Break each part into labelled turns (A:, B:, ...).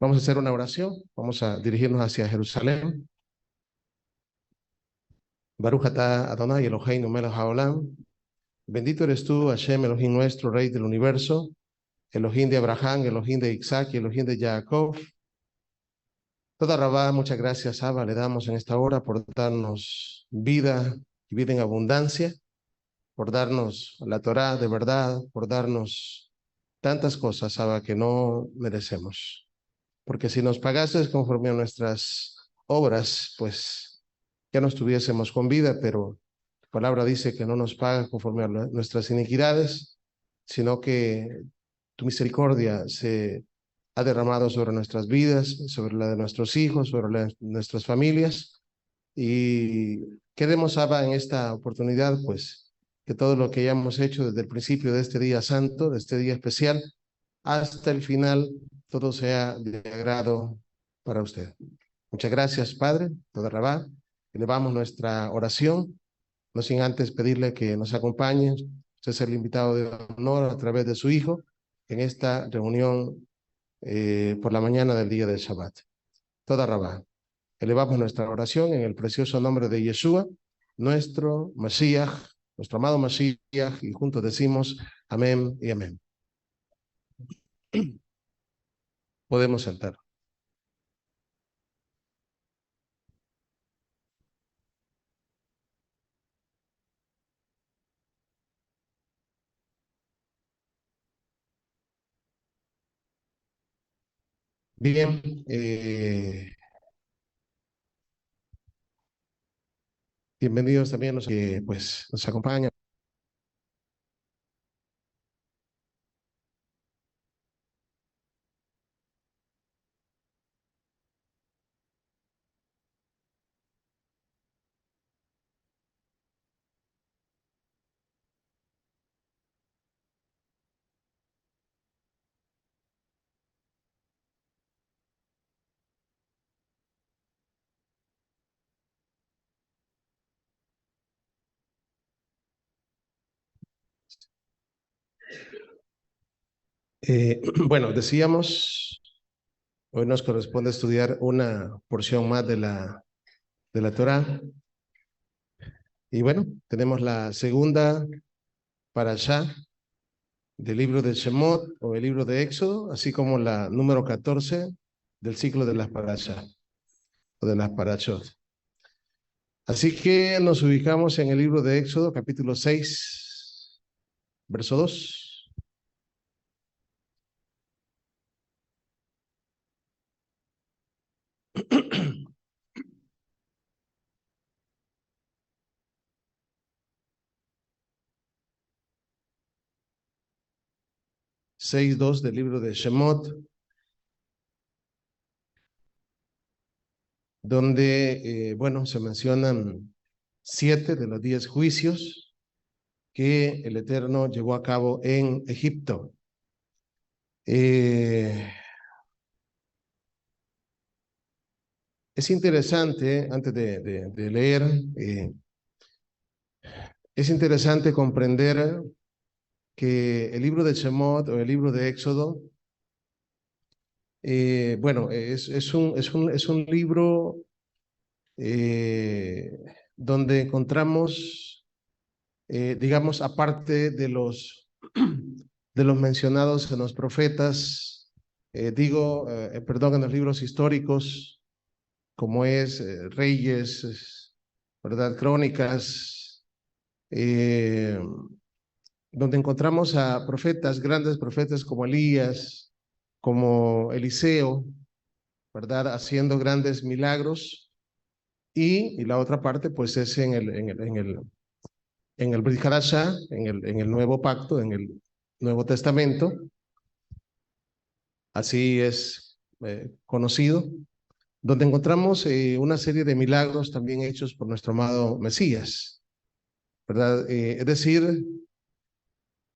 A: Vamos a hacer una oración, vamos a dirigirnos hacia Jerusalén. Baruch atah Adonai Eloheinu melech haolam. Bendito eres tú, Hashem Elohim nuestro, Rey del universo, Elohim de Abraham, Elohim de Isaac y Elohim de Jacob. Toda Rabá, muchas gracias, Abba, le damos en esta hora por darnos vida y vida en abundancia, por darnos la Torá de verdad, por darnos tantas cosas, Abba, que no merecemos. Porque si nos pagases conforme a nuestras obras, pues ya no estuviésemos con vida, pero la palabra dice que no nos pagas conforme a nuestras iniquidades, sino que tu misericordia se ha derramado sobre nuestras vidas, sobre la de nuestros hijos, sobre la de nuestras familias. Y queremos, Abba, en esta oportunidad, pues, que todo lo que hayamos hecho desde el principio de este día santo, de este día especial, hasta el final, todo sea de agrado para usted. Muchas gracias, Padre, toda Rabá. Elevamos nuestra oración, no sin antes pedirle que nos acompañe. Usted es el invitado de honor a través de su Hijo en esta reunión por la mañana del día del Shabbat. Toda Rabá. Elevamos nuestra oración en el precioso nombre de Yeshua, nuestro Mashiach, nuestro amado Mashiach, y juntos decimos amén y amén. Podemos sentar. Bien, bienvenidos también los que pues, nos acompañan. Bueno, decíamos, hoy nos corresponde estudiar una porción más de la Torá. Y bueno, tenemos la segunda parashá del libro de Shemot o el libro de Éxodo, así como la número 14 del ciclo de las parashá o de las parashot. Así que nos ubicamos en el libro de Éxodo, capítulo 6, verso 2. 6:2 del libro de Shemot, donde, bueno, se mencionan 7 de los 10 juicios que el Eterno llevó a cabo en Egipto. Es interesante, antes de leer, es interesante comprender que el libro de Shemot o el libro de Éxodo, bueno, es un libro donde encontramos, digamos, aparte de los mencionados en los profetas, perdón, en los libros históricos, como es Reyes, ¿verdad? Crónicas, eh, donde encontramos a profetas, grandes profetas como Elías, como Eliseo, ¿verdad? Haciendo grandes milagros. Y la otra parte, pues, es en el Brit Hadashah, en el Nuevo Pacto, en el Nuevo Testamento. Así es conocido, donde encontramos una serie de milagros también hechos por nuestro amado Mesías, ¿verdad? Es decir,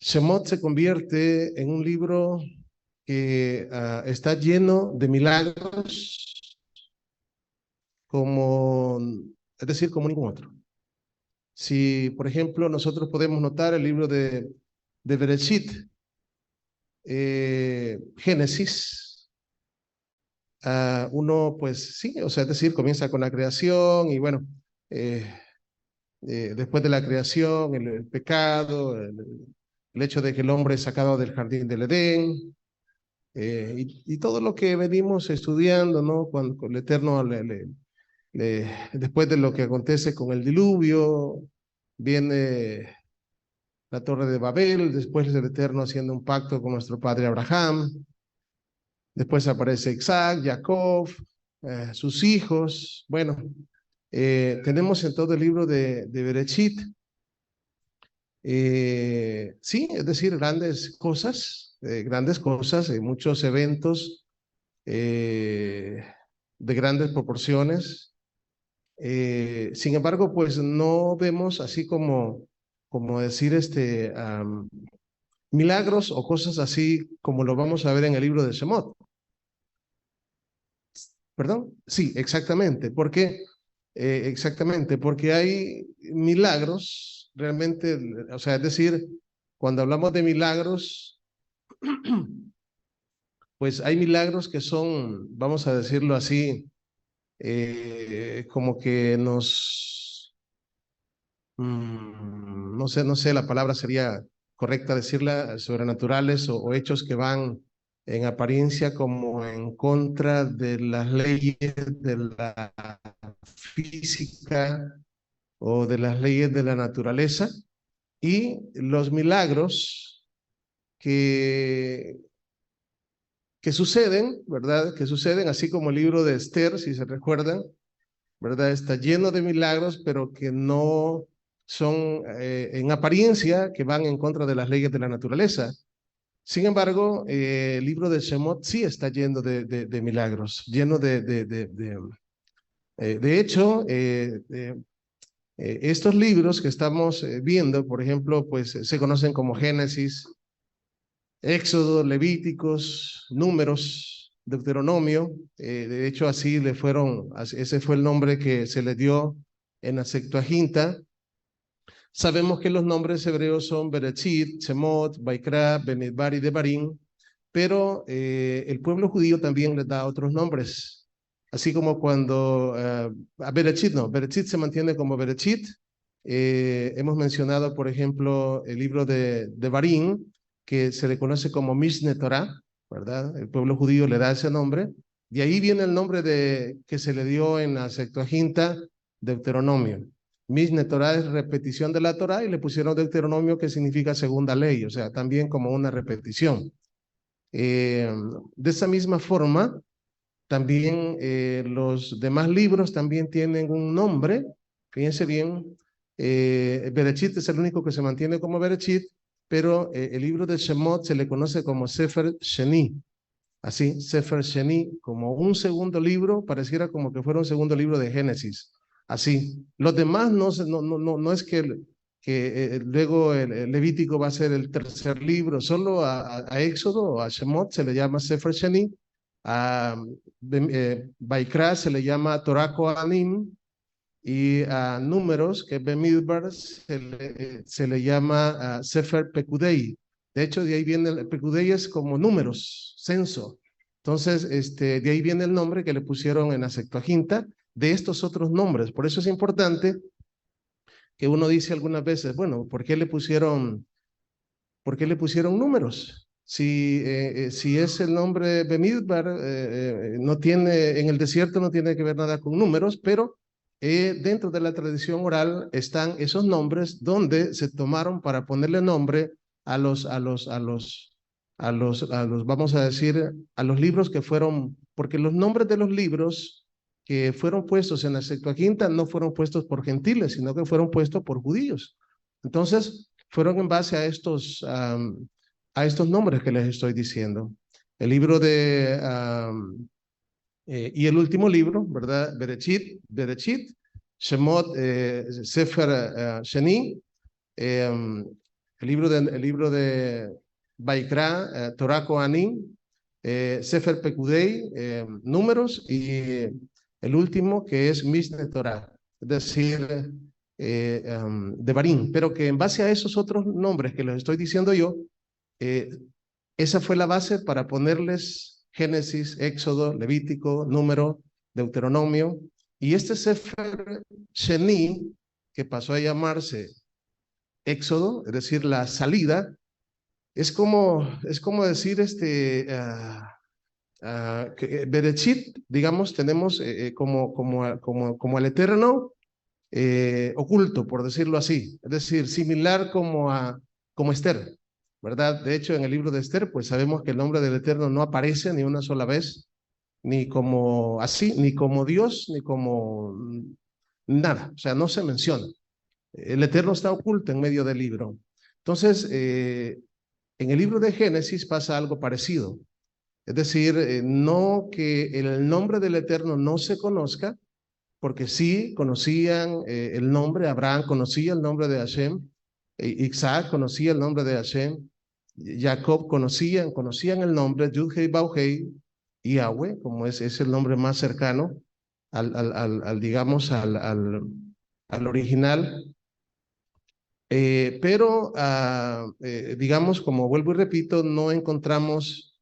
A: Shemot se convierte en un libro que está lleno de milagros, como, es decir, como ningún otro. Si, por ejemplo, nosotros podemos notar el libro de Bereshit, Génesis, uno pues sí, o sea, es decir, comienza con la creación y bueno, después de la creación, el pecado, el hecho de que el hombre es sacado del jardín del Edén, y todo lo que venimos estudiando, ¿no? Cuando el Eterno, después de lo que acontece con el diluvio, viene la Torre de Babel, después el Eterno haciendo un pacto con nuestro padre Abraham, después aparece Isaac, Jacob, sus hijos. Bueno, tenemos en todo el libro de Berechit, sí, es decir, grandes cosas, muchos eventos de grandes proporciones. Sin embargo, pues no vemos así como decir milagros o cosas así como lo vamos a ver en el libro de Shemot. ¿Perdón? Sí, exactamente. Exactamente, porque hay milagros realmente, o sea, es decir, cuando hablamos de milagros, pues hay milagros que son, vamos a decirlo así, como que no sé, la palabra sería correcta decirla, sobrenaturales o hechos que van en apariencia como en contra de las leyes de la física o de las leyes de la naturaleza, y los milagros que, que suceden, ¿verdad? Que suceden, así como el libro de Esther, si se recuerdan, ¿verdad? Está lleno de milagros, pero que no son en apariencia, que van en contra de las leyes de la naturaleza. Sin embargo, el libro de Shemot sí está lleno de milagros, lleno de hecho, estos libros que estamos viendo, por ejemplo, pues se conocen como Génesis, Éxodo, Levíticos, Números, Deuteronomio. De hecho, ese fue el nombre que se le dio en la Septuaginta. Sabemos que los nombres hebreos son Bereshit, Shemot, Baikra, Bemidbar y Devarim, pero el pueblo judío también les da otros nombres. Así como cuando a Bereshit no, Bereshit se mantiene como Bereshit. Hemos mencionado, por ejemplo, el libro de Devarim, que se le conoce como Mishne Torah, ¿verdad? El pueblo judío le da ese nombre. De ahí viene el nombre que se le dio en la Septuaginta, Deuteronomio. Mishne Torah es repetición de la Torah y le pusieron Deuteronomio, que significa segunda ley, o sea, también como una repetición. De esa misma forma, también los demás libros también tienen un nombre, fíjense bien, Bereshit es el único que se mantiene como Bereshit, pero el libro de Shemot se le conoce como Sefer Sheni, así, Sefer Sheni, como un segundo libro, pareciera como que fuera un segundo libro de Génesis, así. Los demás no es que luego el Levítico va a ser el tercer libro, solo a Éxodo o a Shemot se le llama Sefer Sheni, a Baikra se le llama Torah Kohanim, y a Números, que es Bemidbar, se le llama Sefer Pekudei. De hecho, de ahí viene el Pekudei, es como números, censo. Entonces, de ahí viene el nombre que le pusieron en la Septuaginta de estos otros nombres. Por eso es importante que uno dice algunas veces, bueno, ¿por qué le pusieron números? Si es el nombre Bemidbar, no tiene, en el desierto no tiene que ver nada con números, pero dentro de la tradición oral están esos nombres donde se tomaron para ponerle nombre vamos a decir, a los libros que fueron, porque los nombres de los libros que fueron puestos en la Septuaginta no fueron puestos por gentiles, sino que fueron puestos por judíos. Entonces, fueron en base a estos nombres que les estoy diciendo. El libro y el último libro, ¿verdad? Bereshit, Shemot, Sefer Sheni, el libro de Baikra, Torah Kohanim, Sefer Pekudei, Números, y el último que es Mishne Torah, es decir, Devarim, pero que en base a esos otros nombres que les estoy diciendo yo, esa fue la base para ponerles Génesis, Éxodo, Levítico, Número, Deuteronomio. Y este Sefer Sheni, que pasó a llamarse Éxodo, es decir, la salida, es como decir Bereshit, digamos, tenemos como al Eterno oculto, por decirlo así, es decir, similar como Esther, ¿verdad? De hecho, en el libro de Esther, pues sabemos que el nombre del Eterno no aparece ni una sola vez, ni como así, ni como Dios, ni como nada, o sea, no se menciona. El Eterno está oculto en medio del libro. Entonces, en el libro de Génesis pasa algo parecido. Es decir, no que el nombre del Eterno no se conozca, porque sí conocían el nombre, Abraham conocía el nombre de Hashem, Isaac conocía el nombre de Hashem, Jacob conocían el nombre, Yud-Hei, Vau-Hei, y Yahweh, como es el nombre más cercano digamos, al original. Pero, digamos, como vuelvo y repito, no encontramos,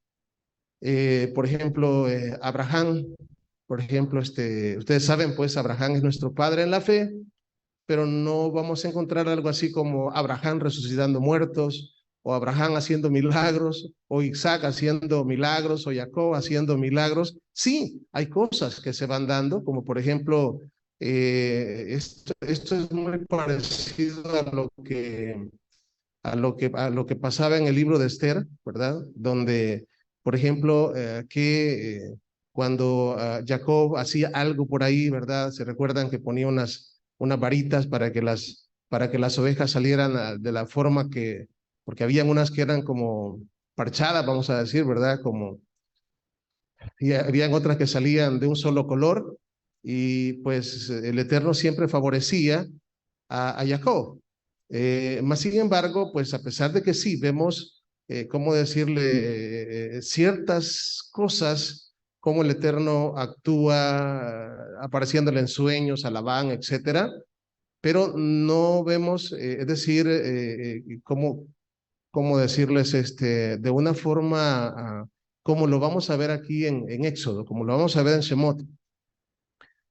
A: por ejemplo, Abraham, por ejemplo, ustedes saben, pues Abraham es nuestro padre en la fe, pero no vamos a encontrar algo así como Abraham resucitando muertos, o Abraham haciendo milagros, o Isaac haciendo milagros, o Jacob haciendo milagros. Sí, hay cosas que se van dando, como por ejemplo, esto es muy parecido a lo que pasaba en el libro de Esther, ¿verdad? Donde, por ejemplo, cuando Jacob hacía algo por ahí, ¿verdad? Se recuerdan que ponía unas varitas para que las ovejas salieran de la forma porque habían unas que eran como parchadas, vamos a decir, ¿verdad? Y habían otras que salían de un solo color, y pues el Eterno siempre favorecía a Jacob. Más sin embargo, pues a pesar de que sí vemos, cómo decirle, ciertas cosas, como el Eterno actúa, apareciéndole en sueños a Labán, etcétera, pero no vemos, es decir, cómo decirles, de una forma, como lo vamos a ver aquí en Éxodo, como lo vamos a ver en Shemot,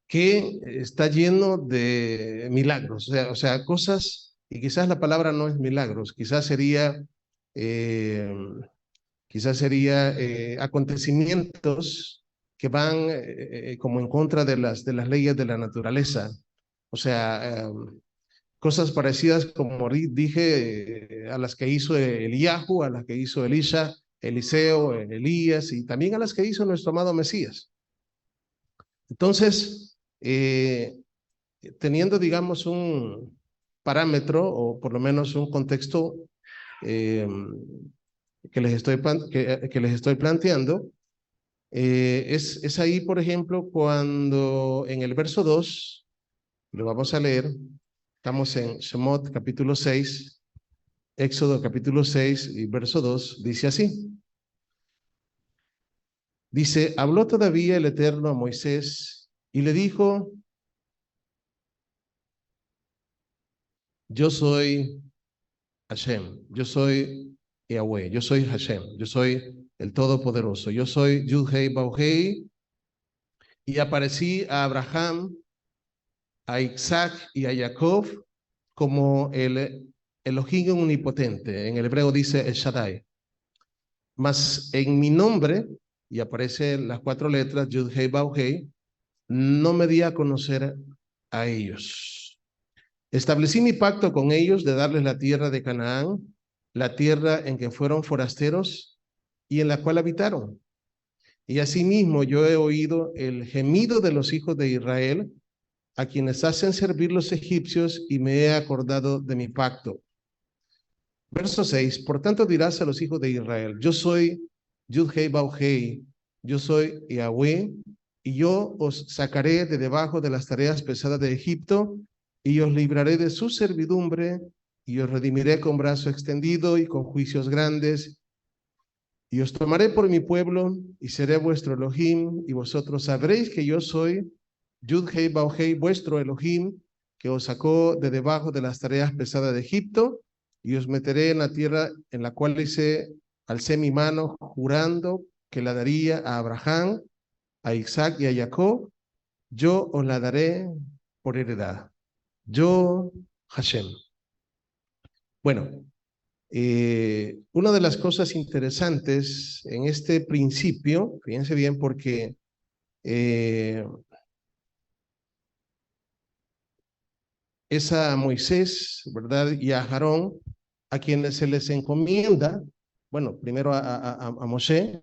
A: que está lleno de milagros, o sea, cosas, y quizás la palabra no es milagros, eh, acontecimientos que van como en contra de las leyes de la naturaleza. O sea, cosas parecidas, como dije, a las que hizo Eliyahu, a las que hizo Elisha, Eliseo, Elías, y también a las que hizo nuestro amado Mesías. Entonces, teniendo, digamos, un parámetro, o por lo menos un contexto, eh, que les estoy planteando, es ahí, por ejemplo, cuando en el verso 2, lo vamos a leer, estamos en Shemot capítulo 6, Éxodo capítulo 6 y verso 2, dice así. Dice, habló todavía el Eterno a Moisés y le dijo, yo soy Hashem, yo soy Yahweh, yo soy Hashem, yo soy el Todopoderoso, yo soy Yud-Hei Vau-Hei, y aparecí a Abraham, a Isaac y a Jacob como el Elohim omnipotente. En el hebreo dice el Shaddai. Mas en mi nombre, y aparecen las 4 letras, Yud-Hei Vau-Hei, no me di a conocer a ellos. Establecí mi pacto con ellos de darles la tierra de Canaán, la tierra en que fueron forasteros y en la cual habitaron. Y asimismo yo he oído el gemido de los hijos de Israel, a quienes hacen servir los egipcios, y me he acordado de mi pacto. Verso 6, por tanto dirás a los hijos de Israel, yo soy Yud-Hei Vau-Hei, yo soy Yahweh, y yo os sacaré de debajo de las tareas pesadas de Egipto, y os libraré de su servidumbre, y os redimiré con brazo extendido y con juicios grandes, y os tomaré por mi pueblo, y seré vuestro Elohim, y vosotros sabréis que yo soy Yud-Hei Vau-Hei, vuestro Elohim, que os sacó de debajo de las tareas pesadas de Egipto, y os meteré en la tierra en la cual alcé mi mano, jurando que la daría a Abraham, a Isaac y a Jacob, yo os la daré por heredad. Yo, Hashem. Bueno, una de las cosas interesantes en este principio, fíjense bien, porque es a Moisés, ¿verdad? Y a Aarón, a quienes se les encomienda, bueno, primero a Moshe,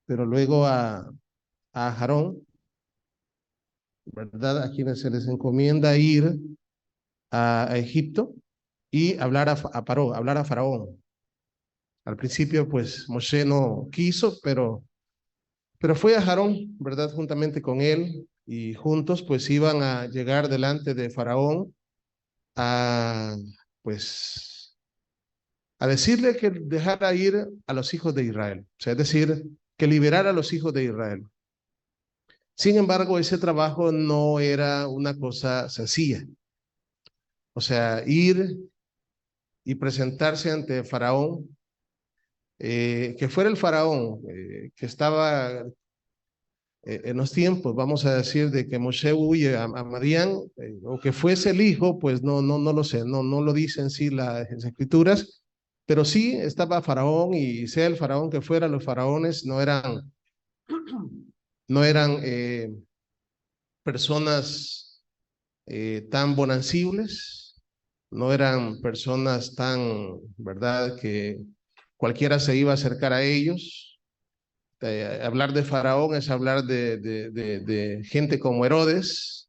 A: pero luego a Aarón, ¿verdad? A quienes se les encomienda ir a Egipto y hablar hablar a Faraón. Al principio, pues, Moshe no quiso, pero fue a Aarón, ¿verdad? Juntamente con él, y juntos, pues, iban a llegar delante de Faraón a, pues, a decirle que dejara ir a los hijos de Israel, o sea, es decir, que liberara a los hijos de Israel. Sin embargo, ese trabajo no era una cosa sencilla. O sea, ir y presentarse ante Faraón, que fuera el Faraón que estaba en los tiempos, vamos a decir, de que Moshe huye a Madián, o que fuese el hijo, pues no lo sé, no lo dicen sí las escrituras, pero sí estaba Faraón, y sea el Faraón que fuera, los faraones no eran personas tan bonancibles, no eran personas tan, ¿verdad?, que cualquiera se iba a acercar a ellos. Hablar de Faraón es hablar de gente como Herodes.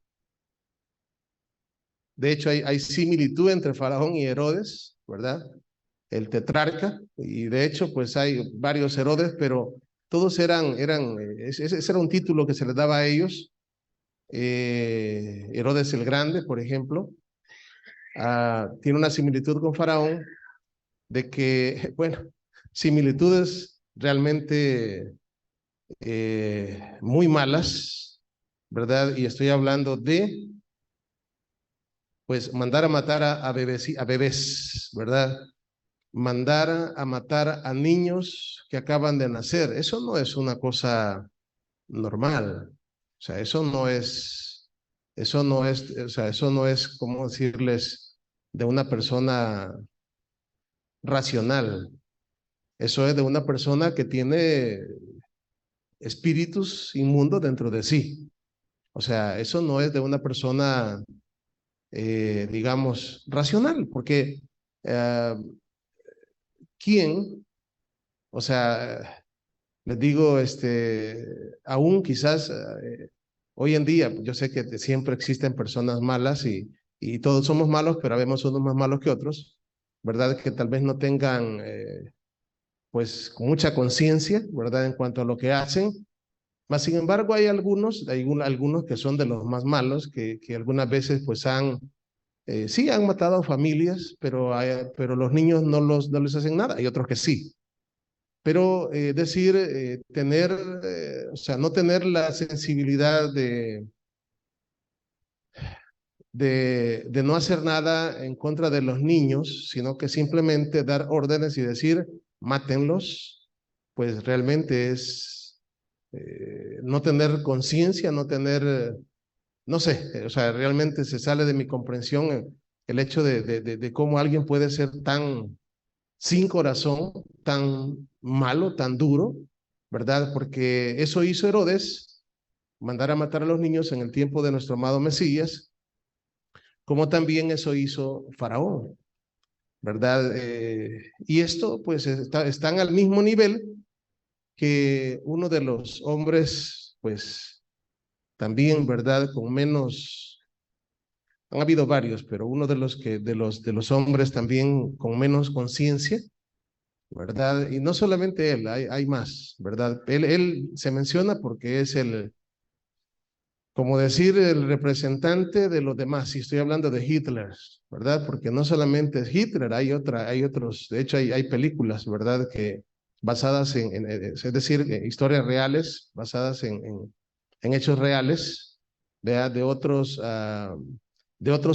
A: De hecho, hay similitud entre Faraón y Herodes, ¿verdad? El tetrarca, y de hecho, pues hay varios Herodes, pero todos ese era un título que se les daba a ellos. Herodes el Grande, por ejemplo, tiene una similitud con Faraón, de que, bueno, similitudes realmente muy malas, ¿verdad? Y estoy hablando de, pues, mandar a matar a bebés, ¿verdad? Mandar a matar a niños que acaban de nacer. Eso no es una cosa normal. O sea, o sea, eso no es, como decirles, de una persona racional. Eso es de una persona que tiene espíritus inmundos dentro de sí. O sea, eso no es de una persona, digamos, racional, porque eh, ¿quién? O sea, les digo, aún quizás hoy en día, yo sé que siempre existen personas malas, y todos somos malos, pero vemos unos más malos que otros, ¿verdad? Que tal vez no tengan, pues, mucha conciencia, ¿verdad? En cuanto a lo que hacen. Mas, sin embargo, hay algunos que son de los más malos, que algunas veces, pues, sí, han matado a familias, pero los niños no les hacen nada. Hay otros que sí. Pero o sea, no tener la sensibilidad de no hacer nada en contra de los niños, sino que simplemente dar órdenes y decir, mátenlos, pues realmente es no tener conciencia, no sé, o sea, realmente se sale de mi comprensión el hecho de cómo alguien puede ser tan sin corazón, tan malo, tan duro, ¿verdad? Porque eso hizo Herodes, mandar a matar a los niños en el tiempo de nuestro amado Mesías, como también eso hizo Faraón, ¿verdad? Y esto, pues, están al mismo nivel que uno de los hombres, pues, también, ¿verdad? Con menos, han habido varios, pero uno de los hombres también con menos conciencia, ¿verdad? Y no solamente él, hay más, ¿verdad? Él se menciona porque es como decir, el representante de los demás. Y estoy hablando de Hitler, ¿verdad? Porque no solamente es Hitler, hay otros, de hecho hay películas, ¿verdad? Que basadas es decir, historias reales, basadas en hechos reales, ¿verdad? De otros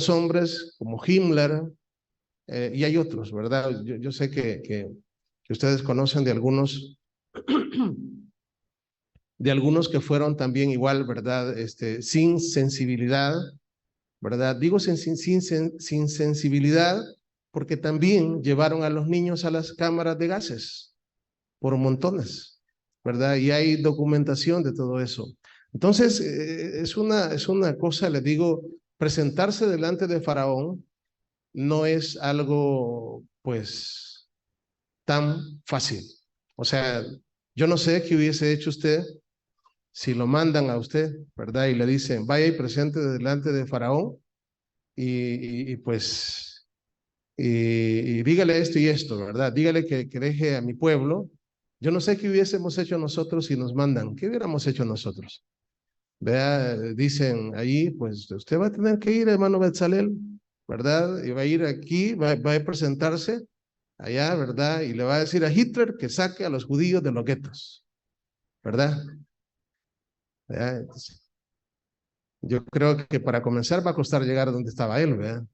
A: hombres como Himmler, y hay otros, ¿verdad? Yo sé que ustedes conocen de algunos, de algunos que fueron también igual, ¿verdad? Sin sensibilidad, ¿verdad? Digo sin sensibilidad porque también llevaron a los niños a las cámaras de gases por montones, ¿verdad? Y hay documentación de todo eso. Entonces, es una cosa, les digo, presentarse delante de Faraón no es algo, pues, tan fácil. O sea, yo no sé qué hubiese hecho usted si lo mandan a usted, ¿verdad? Y le dicen, vaya y presente delante de Faraón pues, y dígale esto y esto, ¿verdad? Dígale que deje a mi pueblo. Yo no sé qué hubiésemos hecho nosotros si nos mandan. ¿Qué hubiéramos hecho nosotros? Vea, dicen ahí, pues usted va a tener que ir, hermano Betzalel, ¿verdad? Y va a ir aquí, va a presentarse allá, ¿verdad? Y le va a decir a Hitler que saque a los judíos de los guetos, ¿verdad? ¿Verdad? Entonces, yo creo que para comenzar va a costar llegar a donde estaba él, ¿verdad?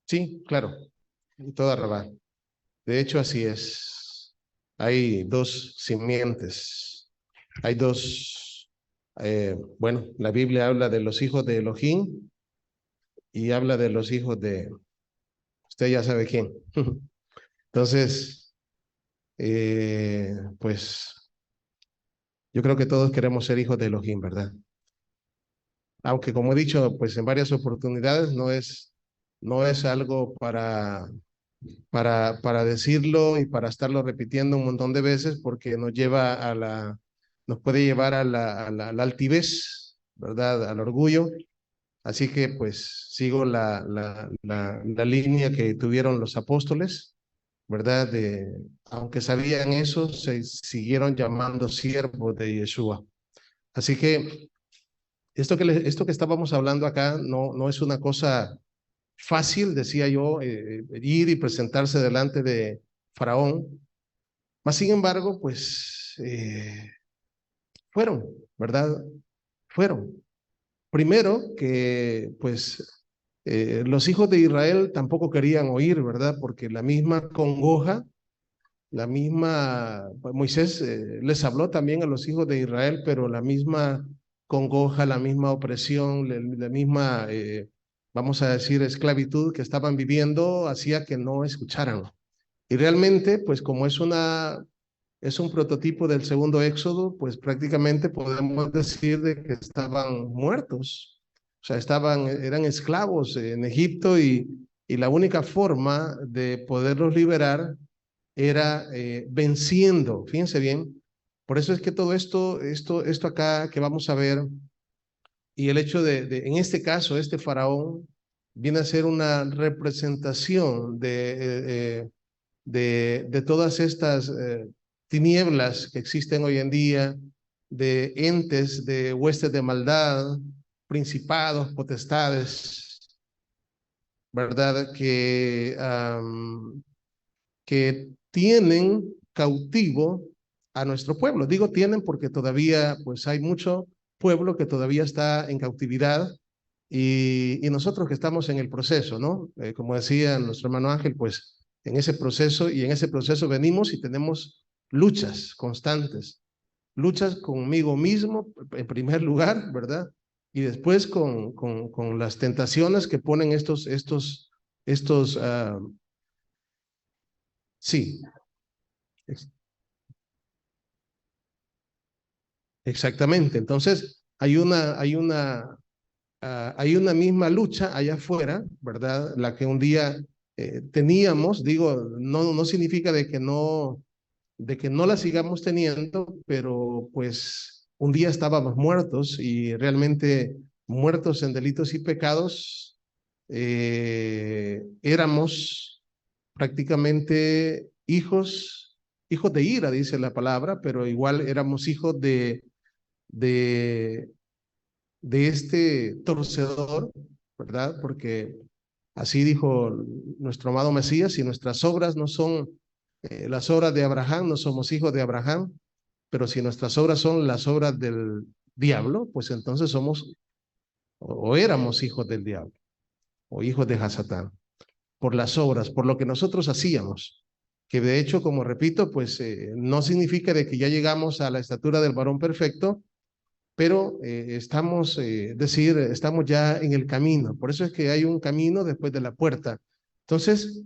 A: Sí, claro, toda razón. De hecho, así es. Hay dos simientes. Hay dos, bueno, la Biblia habla de los hijos de Elohim y habla de los hijos de, usted ya sabe quién. Entonces, pues yo creo que todos queremos ser hijos de Elohim, ¿verdad? Aunque como he dicho, pues en varias oportunidades no es algo para decirlo y para estarlo repitiendo un montón de veces porque nos puede llevar a la altivez, ¿verdad? Al orgullo. Así que pues sigo la línea que tuvieron los apóstoles, ¿verdad? Aunque sabían eso, se siguieron llamando siervos de Yeshua. Así que esto que estábamos hablando acá no es una cosa fácil, decía yo, ir y presentarse delante de Faraón. Mas, sin embargo, pues fueron, ¿verdad? Fueron. Primero que, pues, los hijos de Israel tampoco querían oír, ¿verdad? Porque la misma congoja, la misma, pues, Moisés les habló también a los hijos de Israel, pero la misma congoja, la misma opresión, la misma, vamos a decir, esclavitud que estaban viviendo hacía que no escucharan. Y realmente, pues como es un prototipo del segundo éxodo, pues prácticamente podemos decir de que estaban muertos. O sea, eran esclavos en Egipto y la única forma de poderlos liberar era venciendo. Fíjense bien. Por eso es que todo esto acá que vamos a ver y el hecho en este caso, este faraón viene a ser una representación de todas estas tinieblas que existen hoy en día, de entes, de huestes de maldad, principados, potestades, ¿verdad? Que tienen cautivo a nuestro pueblo. Digo tienen porque todavía pues hay mucho pueblo que todavía está en cautividad y nosotros que estamos en el proceso, ¿no? Como decía nuestro hermano Ángel, pues en ese proceso y en ese proceso venimos y tenemos luchas constantes, luchas conmigo mismo en primer lugar, ¿verdad? Y después con las tentaciones que ponen sí, exactamente. Entonces, hay una misma lucha allá afuera, ¿verdad? La que un día teníamos, digo, no significa de que no la sigamos teniendo, pero pues un día estábamos muertos y realmente muertos en delitos y pecados, éramos prácticamente hijos de ira, dice la palabra, pero igual éramos hijos de, de este torcedor, ¿verdad? Porque así dijo nuestro amado Mesías, si nuestras obras no son las obras de Abraham, no somos hijos de Abraham, pero si nuestras obras son las obras del diablo, pues entonces somos o éramos hijos del diablo o hijos de Hasatán, por las obras, por lo que nosotros hacíamos, que de hecho, como repito, pues no significa de que ya llegamos a la estatura del varón perfecto, pero estamos, decir, estamos ya en el camino. Por eso es que hay un camino después de la puerta. Entonces,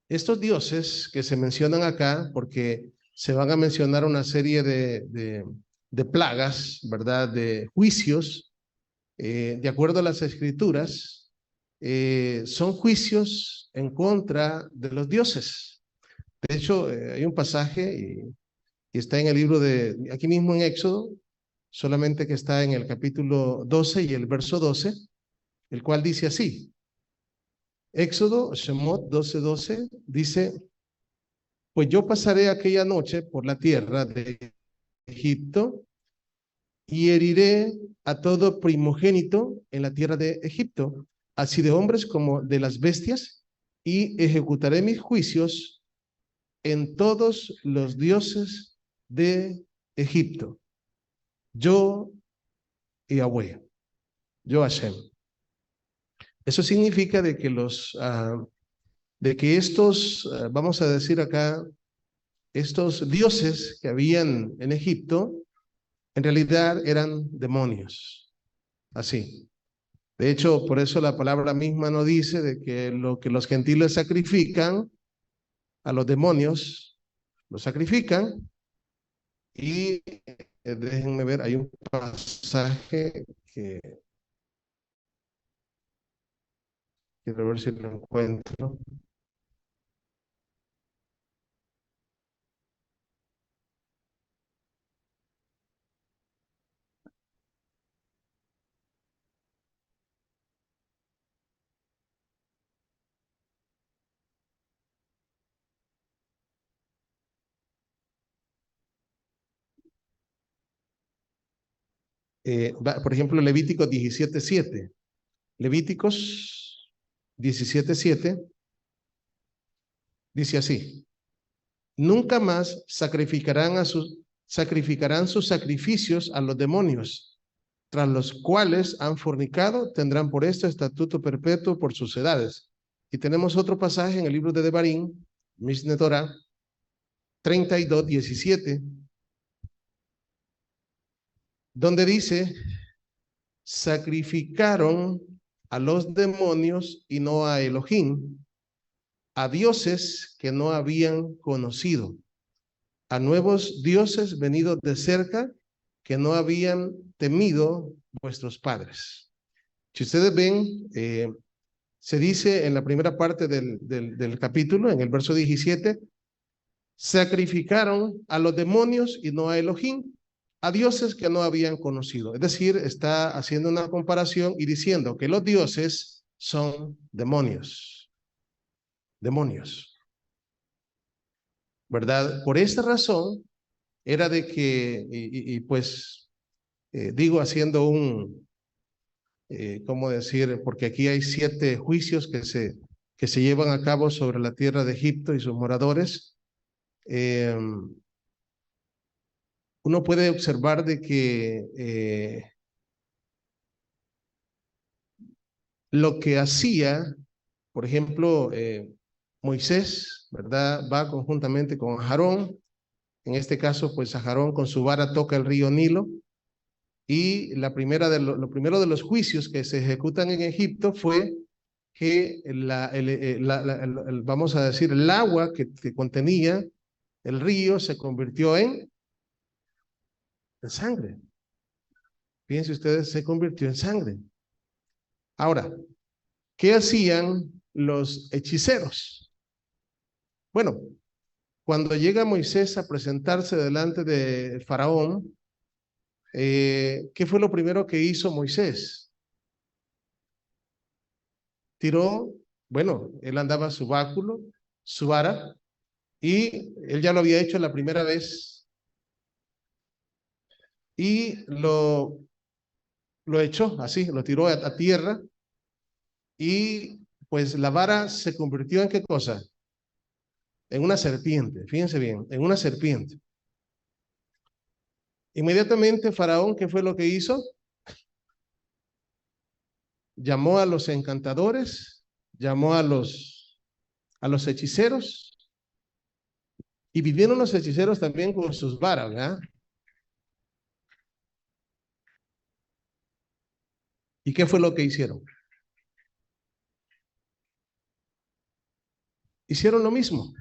A: estos dioses que se mencionan acá, porque se van a mencionar una serie de plagas, ¿verdad? De juicios, de acuerdo a las escrituras, son juicios en contra de los dioses. De hecho, hay un pasaje y está en el libro aquí mismo en Éxodo, solamente que está en el capítulo 12 y el verso 12, el cual dice así. Éxodo, Shemot 12:12, dice, pues yo pasaré aquella noche por la tierra de Egipto y heriré a todo primogénito en la tierra de Egipto, así de hombres como de las bestias, y ejecutaré mis juicios en todos los dioses de Egipto. Yo, Yahweh, yo Hashem. Eso significa de que de que estos, vamos a decir acá, estos dioses que habían en Egipto, en realidad eran demonios. Así. De hecho, por eso la palabra misma nos dice de que lo que los gentiles sacrifican a los demonios, los sacrifican y déjenme ver, hay un pasaje que quiero ver si lo encuentro. Por ejemplo, Levíticos 17:7. Levíticos 17:7 dice así: nunca más sacrificarán sus sacrificios a los demonios, tras los cuales han fornicado, tendrán por esto estatuto perpetuo por sus edades. Y tenemos otro pasaje en el libro de Devarim, Mishneh Torah 32:17, donde dice, sacrificaron a los demonios y no a Elohim, a dioses que no habían conocido, a nuevos dioses venidos de cerca que no habían temido vuestros padres. Si ustedes ven, se dice en la primera parte del capítulo, en el verso 17, sacrificaron a los demonios y no a Elohim, a dioses que no habían conocido. Es decir, está haciendo una comparación y diciendo que los dioses son demonios, demonios, ¿verdad? Por esta razón era de que, pues, digo haciendo ¿cómo decir? Porque aquí hay 7 juicios que se llevan a cabo sobre la tierra de Egipto y sus moradores. eh, uno puede observar de que lo que hacía, por ejemplo, Moisés, ¿verdad? Va conjuntamente con Aarón. En este caso, pues Aarón con su vara toca el río Nilo. Y lo primero de los juicios que se ejecutan en Egipto fue que vamos a decir, el agua que contenía el río se convirtió en sangre. Fíjense ustedes, se convirtió en sangre. Ahora, ¿qué hacían los hechiceros? Bueno, cuando llega Moisés a presentarse delante de Faraón, ¿qué fue lo primero que hizo Moisés? Tiró, bueno, él andaba su báculo, su vara, y él ya lo había hecho la primera vez, y lo echó así, lo tiró a tierra, y pues la vara se convirtió en ¿qué cosa? En una serpiente, fíjense bien, en una serpiente. Inmediatamente Faraón, ¿qué fue lo que hizo? Llamó a los encantadores, llamó a los hechiceros, y vinieron los hechiceros también con sus varas, ¿verdad? ¿Y qué fue lo que hicieron? Hicieron lo mismo,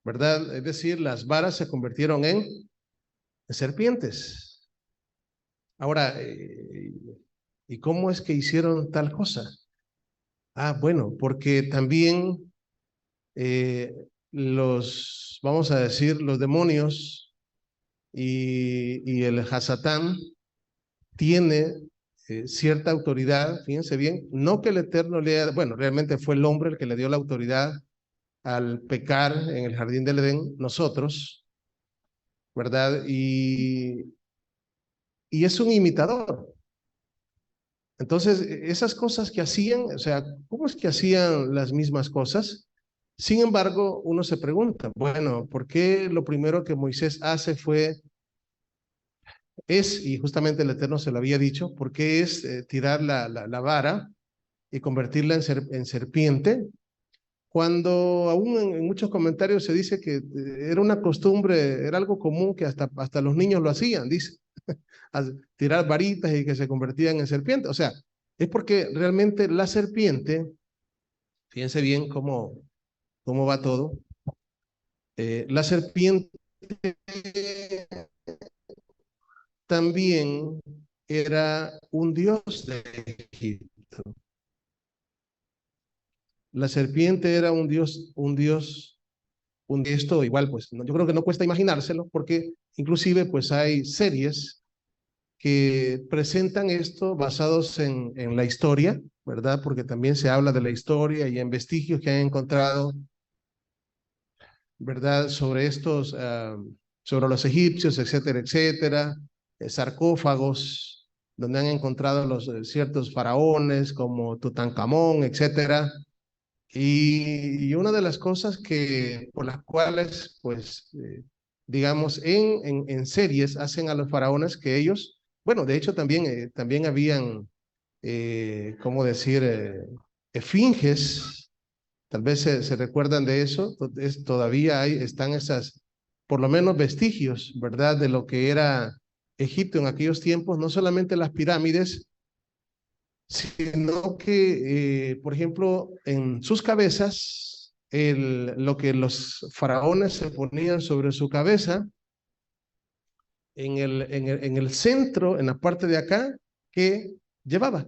A: ¿verdad? Es decir, las varas se convirtieron en serpientes. Ahora, ¿y cómo es que hicieron tal cosa? Ah, bueno, porque también eh, vamos a decir, los demonios y el Hasatán tiene cierta autoridad, fíjense bien, no que el Eterno bueno, realmente fue el hombre el que le dio la autoridad al pecar en el jardín del Edén, nosotros, ¿verdad? Y es un imitador. Entonces, esas cosas que hacían, o sea, ¿cómo es que hacían las mismas cosas? Sin embargo, uno se pregunta, bueno, ¿por qué lo primero que Moisés hace y justamente el Eterno se lo había dicho, ¿por qué es tirar la vara y convertirla en serpiente? Cuando aún en muchos comentarios se dice que era una costumbre, era algo común que hasta los niños lo hacían, dice, tirar varitas y que se convertían en serpientes. O sea, es porque realmente la serpiente, fíjense bien cómo va todo, la serpiente también era un dios de Egipto. La serpiente era esto igual, pues yo creo que no cuesta imaginárselo, porque inclusive pues hay series que presentan esto basados en la historia, ¿verdad? Porque también se habla de la historia y en vestigios que han encontrado, ¿verdad? Sobre sobre los egipcios, etcétera, etcétera, sarcófagos, donde han encontrado los ciertos faraones como Tutankamón, etcétera. Y una de las cosas por las cuales, pues, digamos, en series hacen a los faraones que ellos, bueno, de hecho también habían, ¿cómo decir? Esfinges, tal vez se recuerdan de eso, todavía están por lo menos vestigios, ¿verdad? De lo que era Egipto en aquellos tiempos, no solamente las pirámides, sino que, por ejemplo, en sus cabezas, lo que los faraones se ponían sobre su cabeza, en el centro, en la parte de acá, ¿qué llevaba?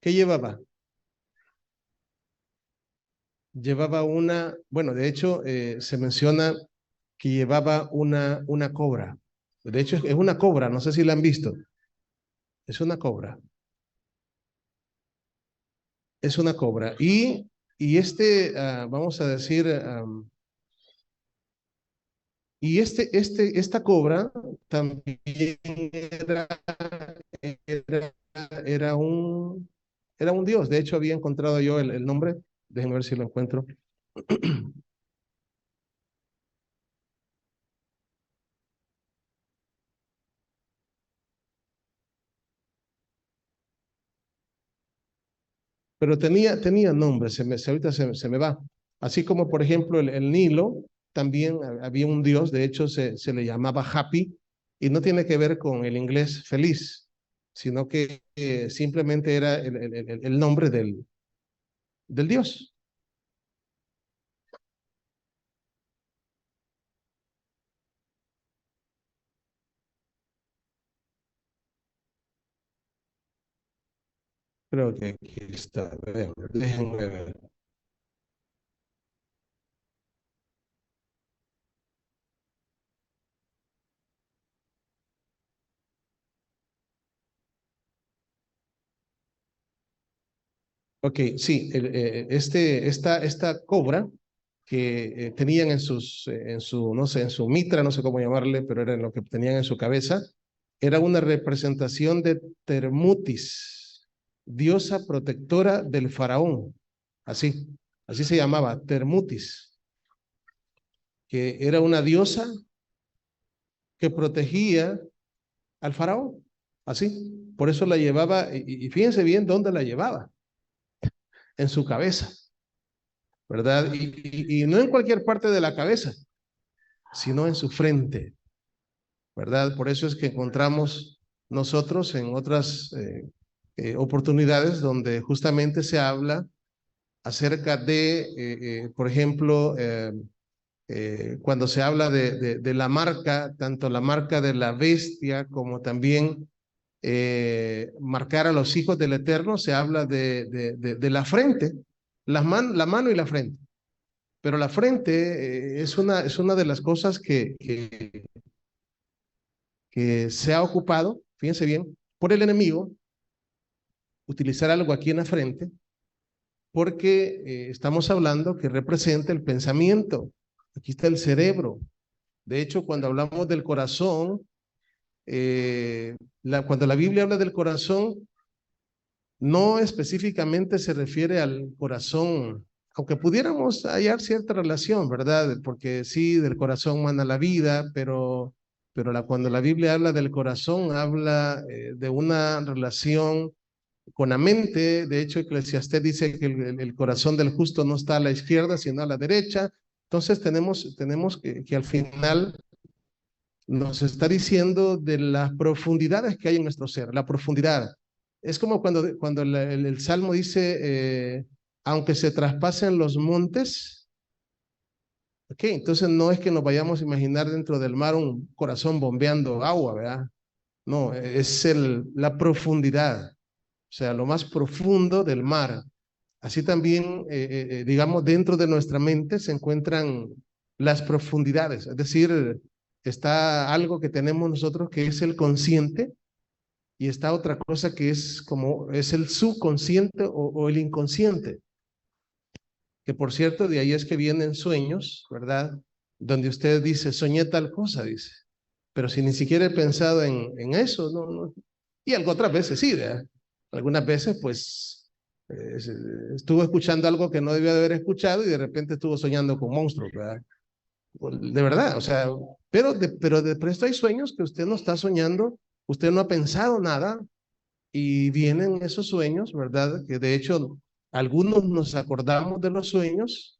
A: ¿Qué llevaba? Llevaba bueno, de hecho, se menciona que llevaba una cobra. De hecho, es una cobra, no sé si la han visto. Es una cobra. Es una cobra. Vamos a decir, esta cobra también era, era un, era un dios. De hecho, había encontrado yo el nombre. Déjenme ver si lo encuentro. Pero tenía nombre, ahorita se me va. Así como, por ejemplo, el Nilo, también había un dios, de hecho se le llamaba Happy, y no tiene que ver con el inglés feliz, sino que simplemente era el nombre del dios. Creo que aquí está, déjenme ver. Ok, sí, esta cobra que tenían en su, no sé, en su mitra, no sé cómo llamarle, pero era en lo que tenían en su cabeza, era una representación de Termutis, diosa protectora del faraón. Así, así se llamaba, Termutis, que era una diosa que protegía al faraón. Así, por eso la llevaba, y fíjense bien dónde la llevaba, en su cabeza, ¿verdad? Y no en cualquier parte de la cabeza, sino en su frente, ¿verdad? Por eso es que encontramos nosotros en otras oportunidades donde justamente se habla acerca de, por ejemplo, cuando se habla de la marca, tanto la marca de la bestia como también marcar a los hijos del Eterno, se habla de la frente, la mano y la frente. Pero la frente es una de las cosas que se ha ocupado, fíjense bien, por el enemigo, utilizar algo aquí en la frente, porque estamos hablando que representa el pensamiento. Aquí está el cerebro. De hecho, cuando hablamos del corazón, cuando la Biblia habla del corazón, no específicamente se refiere al corazón, aunque pudiéramos hallar cierta relación, ¿verdad? Porque sí, del corazón mana la vida, pero cuando la Biblia habla del corazón, habla de una relación con la mente. De hecho, Eclesiastés dice que el corazón del justo no está a la izquierda, sino a la derecha. Entonces tenemos que al final nos está diciendo de las profundidades que hay en nuestro ser, la profundidad. Es como cuando el Salmo dice, aunque se traspasen los montes, ok, entonces no es que nos vayamos a imaginar dentro del mar un corazón bombeando agua, ¿verdad? No, es la profundidad, o sea, lo más profundo del mar. Así también, digamos, dentro de nuestra mente se encuentran las profundidades, es decir, está algo que tenemos nosotros que es el consciente y está otra cosa que es como es el subconsciente o el inconsciente, que por cierto, de ahí es que vienen sueños, ¿verdad? Donde usted dice, soñé tal cosa, dice, pero si ni siquiera he pensado en eso, no. Y algo otras veces sí, ¿verdad? Algunas veces, pues, eh, estuvo escuchando algo que no debía de haber escuchado y de repente estuvo soñando con monstruos, ¿verdad? De verdad, o sea, pero de presto hay sueños que usted no está soñando, usted no ha pensado nada y vienen esos sueños, ¿verdad? Que de hecho algunos nos acordamos de los sueños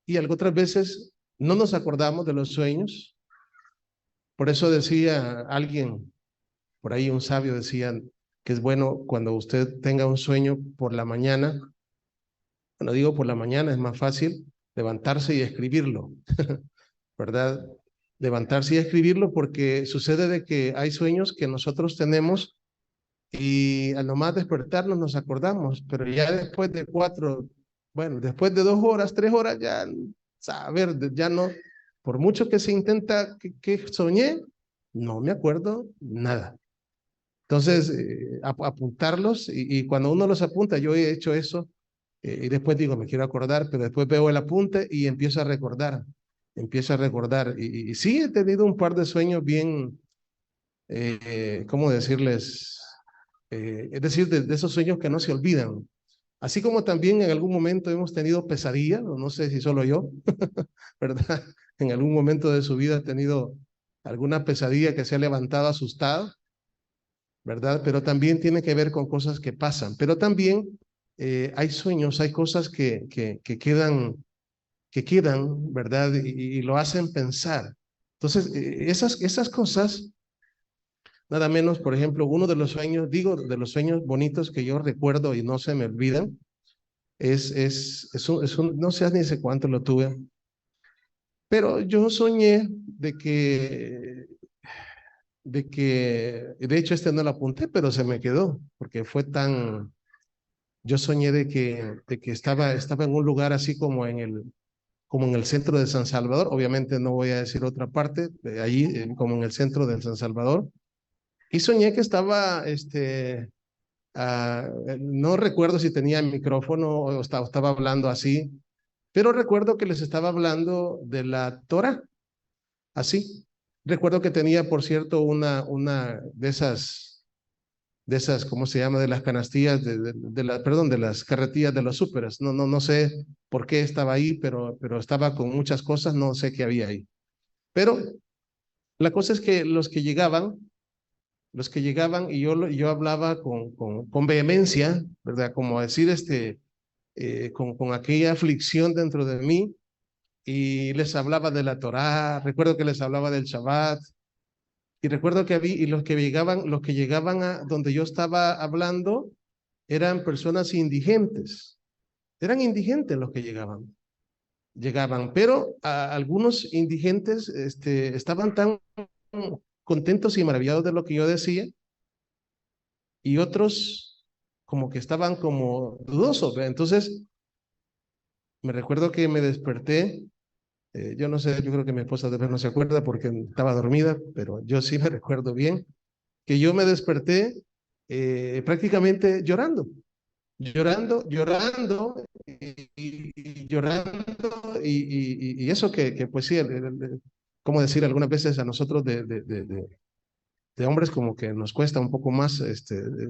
A: y algo otras veces no nos acordamos de los sueños. Por eso decía alguien, por ahí un sabio decía que es bueno cuando usted tenga un sueño por la mañana, bueno, digo por la mañana es más fácil levantarse y escribirlo, ¿verdad? Levantarse y escribirlo porque sucede de que hay sueños que nosotros tenemos y al nomás despertarnos nos acordamos, pero ya después de 4, bueno, después de 2 horas, 3 horas, ya, a ver, ya no, por mucho que se intenta que soñé, no me acuerdo nada. Entonces, apuntarlos y cuando uno los apunta, yo he hecho eso y después digo, me quiero acordar, pero después veo el apunte y empiezo a recordar. Y sí, he tenido un par de sueños bien, ¿cómo decirles? Es decir, de esos sueños que no se olvidan. Así como también en algún momento hemos tenido pesadillas, o no sé si solo yo, ¿verdad? En algún momento de su vida ha tenido alguna pesadilla que se ha levantado asustada, ¿verdad? Pero también tiene que ver con cosas que pasan. Pero también hay sueños, hay cosas que quedan, ¿verdad? Y lo hacen pensar. Entonces, esas cosas, nada menos, por ejemplo, uno de los sueños, digo, de los sueños bonitos que yo recuerdo y no se me olvidan, no sé ni sé cuánto lo tuve, pero yo soñé de hecho este no lo apunté, pero se me quedó, porque fue tan, yo soñé de que estaba en un lugar así como en el centro de San Salvador, obviamente no voy a decir otra parte, allí como en el centro de San Salvador, y soñé que estaba, no recuerdo si tenía el micrófono o estaba hablando así, pero recuerdo que les estaba hablando de la Torah, así. Recuerdo que tenía, por cierto, una de esas, ¿cómo se llama? De las canastillas, perdón, de las carretillas de los súperes. No sé por qué estaba ahí, pero estaba con muchas cosas, no sé qué había ahí. Pero la cosa es que los que llegaban y yo hablaba con vehemencia, ¿verdad? Como decir, con aquella aflicción dentro de mí, y les hablaba de la Torá, recuerdo que les hablaba del Shabbat, y recuerdo que y los que llegaban a donde yo estaba hablando eran personas indigentes, eran indigentes los que llegaban, pero algunos indigentes estaban tan contentos y maravillados de lo que yo decía, y otros como que estaban como dudosos, ¿ve? Entonces, me recuerdo que me desperté. Yo no sé, yo creo que mi esposa de vez no se acuerda porque estaba dormida, pero yo sí me recuerdo bien que yo me desperté prácticamente llorando, llorando y llorando y eso que pues sí, como decir, algunas veces a nosotros de hombres como que nos cuesta un poco más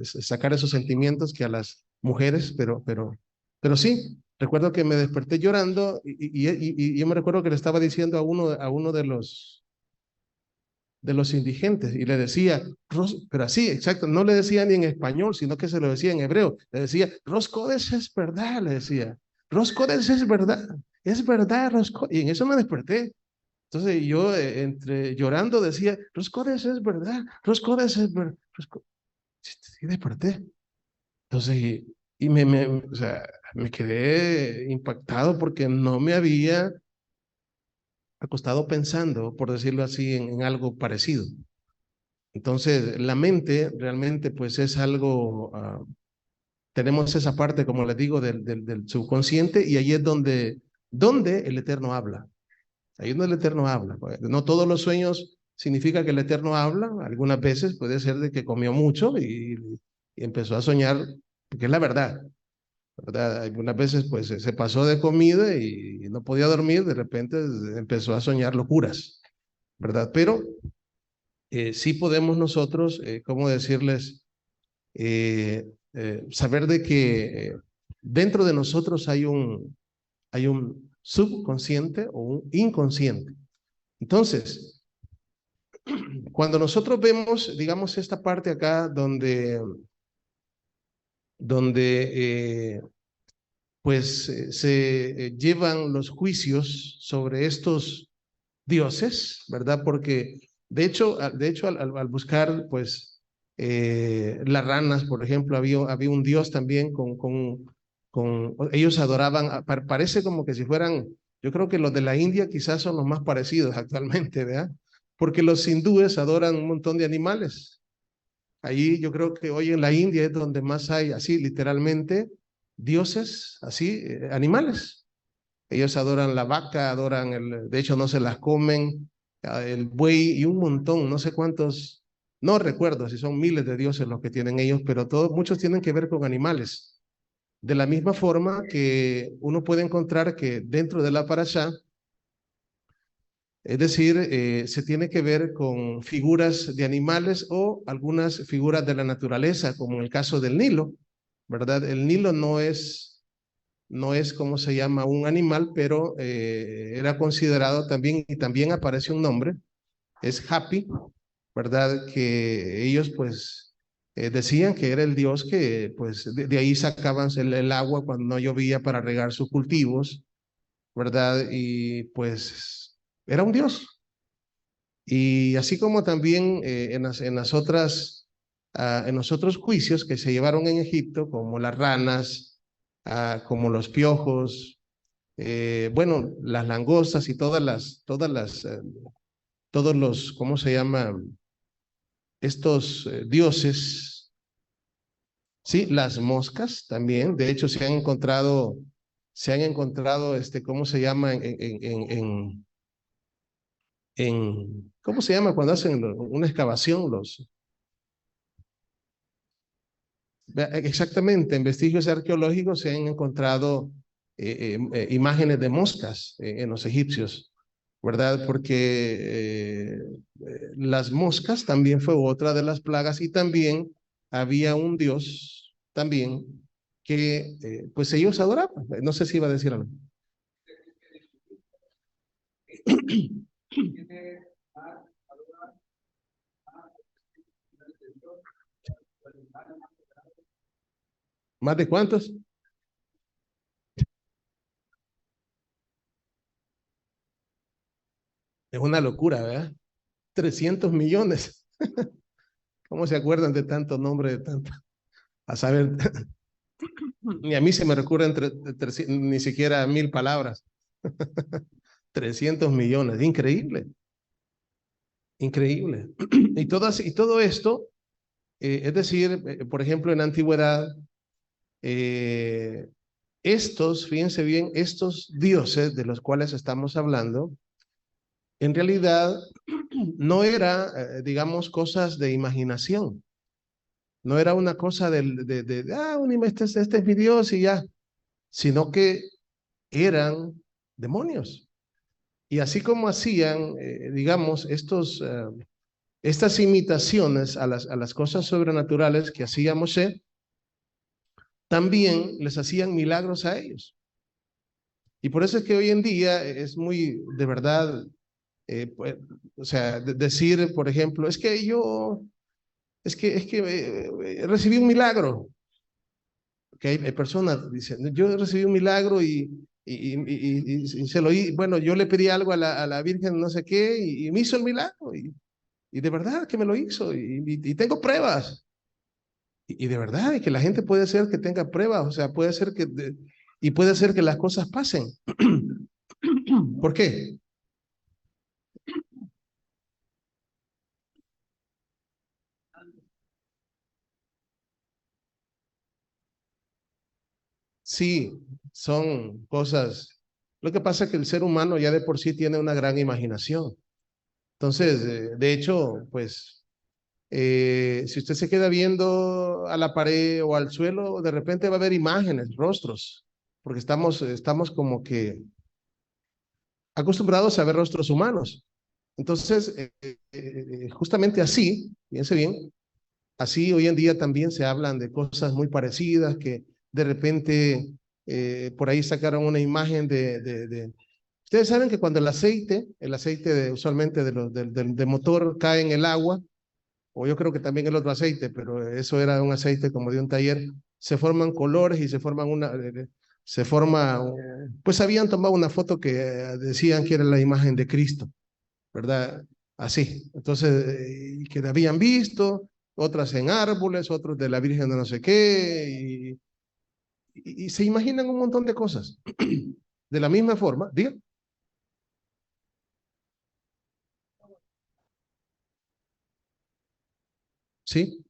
A: sacar esos sentimientos que a las mujeres, pero sí, recuerdo que me desperté llorando y yo me recuerdo que le estaba diciendo a uno de los indigentes y le decía, pero así, exacto, no le decía ni en español, sino que se lo decía en hebreo, le decía, Roscodes es verdad, le decía, Roscodes es verdad, Roscodes, y en eso me desperté. Entonces yo entre llorando decía, Roscodes es verdad, Roscodes es verdad, sí desperté. Entonces, o sea, me quedé impactado porque no me había acostado pensando, por decirlo así, en algo parecido. Entonces, la mente realmente pues es algo, tenemos esa parte, como les digo, del subconsciente, y ahí es donde el Eterno habla. Ahí es donde el Eterno habla. No todos los sueños significa que el Eterno habla. Algunas veces puede ser de que comió mucho y empezó a soñar, porque es la verdad, ¿verdad? Algunas veces pues se pasó de comida y no podía dormir, de repente empezó a soñar locuras, ¿verdad? Pero sí podemos nosotros, ¿cómo decirles? Saber de que dentro de nosotros hay un subconsciente o un inconsciente. Entonces, cuando nosotros vemos, digamos, esta parte acá donde pues se llevan los juicios sobre estos dioses, ¿verdad? Porque de hecho al buscar, pues, las ranas, por ejemplo, había un dios también ellos adoraban, parece como que si fueran, yo creo que los de la India quizás son los más parecidos actualmente, ¿verdad? Porque los hindúes adoran un montón de animales. Ahí yo creo que hoy en la India es donde más hay, así literalmente, dioses, así, animales. Ellos adoran la vaca, de hecho no se las comen, el buey y un montón, no sé cuántos, no recuerdo si son miles de dioses los que tienen ellos, pero muchos tienen que ver con animales. De la misma forma que uno puede encontrar que dentro de la parashá, es decir, se tiene que ver con figuras de animales o algunas figuras de la naturaleza, como en el caso del Nilo. ¿verdad? El Nilo no es como se llama un animal, pero era considerado también, y también aparece un nombre, es Hapi, ¿verdad? Que ellos pues decían que era el dios que pues de ahí sacaban el agua cuando no llovía para regar sus cultivos, ¿verdad? Y pues era un dios. Y así como también en los otros juicios que se llevaron en Egipto, como las ranas, como los piojos, bueno, las langostas y todos los, ¿cómo se llama? Estos dioses, sí, las moscas también, de hecho se han encontrado, ¿cómo se llama? ¿Cómo se llama cuando hacen una excavación? Exactamente, en vestigios arqueológicos se han encontrado imágenes de moscas en los egipcios, ¿verdad? Porque las moscas también fue otra de las plagas y también había un dios también que pues ellos adoraban. No sé si iba a decir algo. ¿Más de cuántos? Es una locura, ¿verdad? 300 millones. ¿Cómo se acuerdan de tanto nombre, de tanto? A saber, ni a mí se me recurren ni siquiera 1000 palabras. 300 millones, increíble, increíble. Y todo esto, es decir, por ejemplo, en la antigüedad, eh, fíjense bien, estos dioses de los cuales estamos hablando, en realidad no era, digamos, cosas de imaginación, no era una cosa este es mi Dios y ya, sino que eran demonios. Y así como hacían, digamos, estas imitaciones a las cosas sobrenaturales que hacía Moshe, también les hacían milagros a ellos. Y por eso es que hoy en día es muy, de verdad, pues, o sea, decir, por ejemplo, es que recibí un milagro. Que hay personas, dicen, yo recibí un milagro y se lo bueno, yo le pedí algo a a la Virgen, no sé qué, y me hizo el milagro. Y de verdad que me lo hizo, y tengo pruebas. Y de verdad, y que la gente puede ser que tenga pruebas, o sea, puede ser y puede ser que las cosas pasen. ¿Por qué? Sí, son cosas. Lo que pasa es que el ser humano ya de por sí tiene una gran imaginación. Entonces, de hecho, pues, si usted se queda viendo a la pared o al suelo, de repente va a ver imágenes, rostros, porque estamos como que acostumbrados a ver rostros humanos. Entonces, justamente así, fíjense bien, así hoy en día también se hablan de cosas muy parecidas que de repente por ahí sacaron una imagen Ustedes saben que cuando el aceite usualmente de motor cae en el agua, o yo creo que también el otro aceite, pero eso era un aceite como de un taller, se forman colores y se forman se forma, pues habían tomado una foto que decían que era la imagen de Cristo, ¿verdad? Así. Entonces, y que la habían visto, otras en árboles, otros de la Virgen de no sé qué, y se imaginan un montón de cosas. De la misma forma, diga, sí.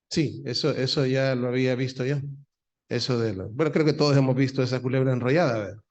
A: Sí, eso ya lo había visto yo. Eso bueno, creo que todos hemos visto esa culebra enrollada, ¿verdad?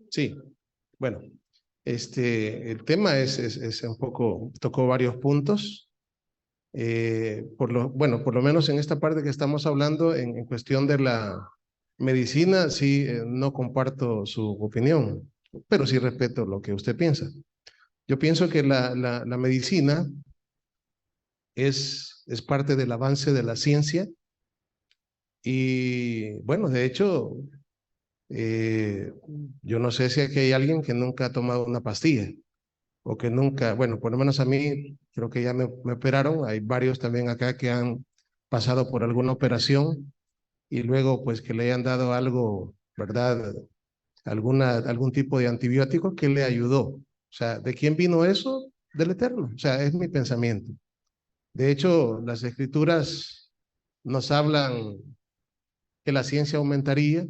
A: Sí, bueno, el tema es un poco, tocó varios puntos. Bueno, por lo menos en esta parte que estamos hablando, en cuestión de la medicina, sí, no comparto su opinión, pero sí respeto lo que usted piensa. Yo pienso que la medicina es parte del avance de la ciencia y, bueno, de hecho, eh, yo no sé si aquí hay alguien que nunca ha tomado una pastilla o que nunca, bueno, por lo menos a mí, creo que ya me operaron, hay varios también acá que han pasado por alguna operación y luego pues que le hayan dado algo, ¿verdad? Algún tipo de antibiótico que le ayudó. O sea, ¿de quién vino eso? Del Eterno. O sea, es mi pensamiento. De hecho, las escrituras nos hablan que la ciencia aumentaría.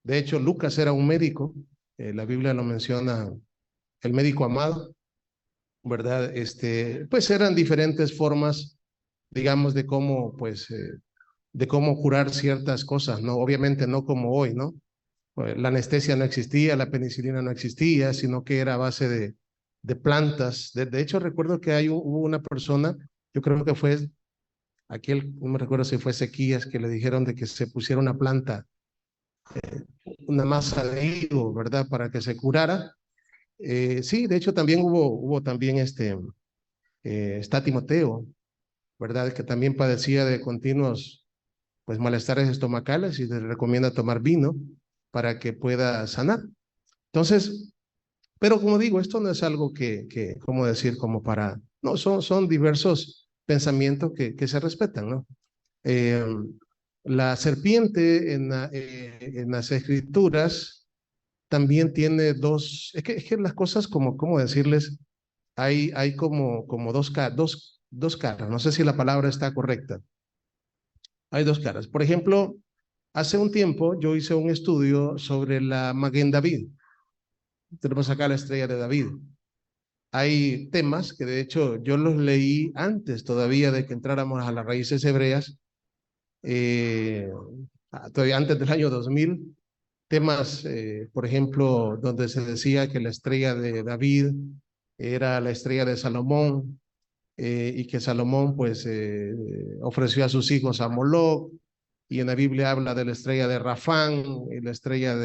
A: De hecho, Lucas era un médico, la Biblia lo menciona, el médico amado, ¿verdad? Pues eran diferentes formas, digamos, de cómo curar ciertas cosas, ¿no? Obviamente no como hoy, ¿no? La anestesia no existía, la penicilina no existía, sino que era a base de plantas. De hecho, recuerdo que hubo una persona, yo creo que fue aquel, no me recuerdo si fue Ezequías, que le dijeron de que se pusiera una planta, una masa de higo, ¿verdad? Para que se curara. Sí, de hecho también hubo también está Timoteo, ¿verdad? Que también padecía de continuos pues malestares estomacales y le recomienda tomar vino para que pueda sanar. Entonces, Pero como digo, esto no es algo ¿cómo decir? Como para, no, son diversos pensamientos que se respetan, ¿no? Eh, la serpiente en las escrituras también tiene dos, es que las cosas como, ¿cómo decirles? Hay como dos caras, no sé si la palabra está correcta. Hay dos caras. Por ejemplo, hace un tiempo yo hice un estudio sobre la Maguen David. Tenemos acá la estrella de David. Hay temas que de hecho yo los leí antes todavía de que entráramos a las raíces hebreas, eh, todavía antes del año 2000, temas, por ejemplo, donde se decía que la estrella de David era la estrella de Salomón, y que Salomón pues ofreció a sus hijos a Moloc, y en la Biblia habla de la estrella de Rafán y la estrella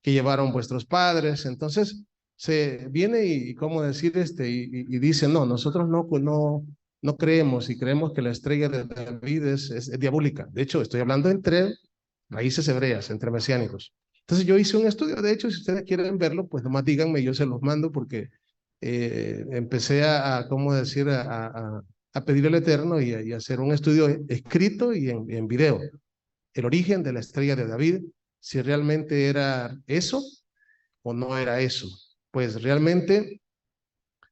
A: que llevaron vuestros padres. Entonces se viene y cómo decir y dice, no, nosotros no creemos, y creemos que la estrella de David es diabólica. De hecho, estoy hablando entre raíces hebreas, entre mesiánicos. Entonces yo hice un estudio, de hecho, si ustedes quieren verlo, pues nomás díganme, yo se los mando, porque empecé ¿cómo decir? A pedir al Eterno y a hacer un estudio escrito y en video. El origen de la estrella de David, si realmente era eso o no era eso. Pues realmente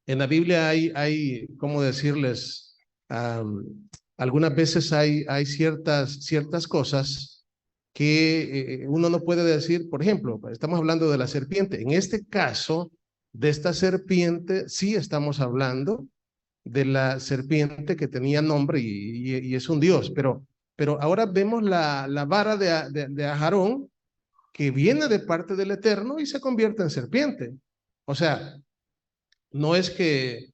A: en la Biblia ¿cómo decirles? Algunas veces hay ciertas cosas que uno no puede decir. Por ejemplo, estamos hablando de la serpiente. En este caso, de esta serpiente, sí estamos hablando de la serpiente que tenía nombre y es un dios, pero ahora vemos la vara de Aarón, que viene de parte del Eterno y se convierte en serpiente. O sea, no es que,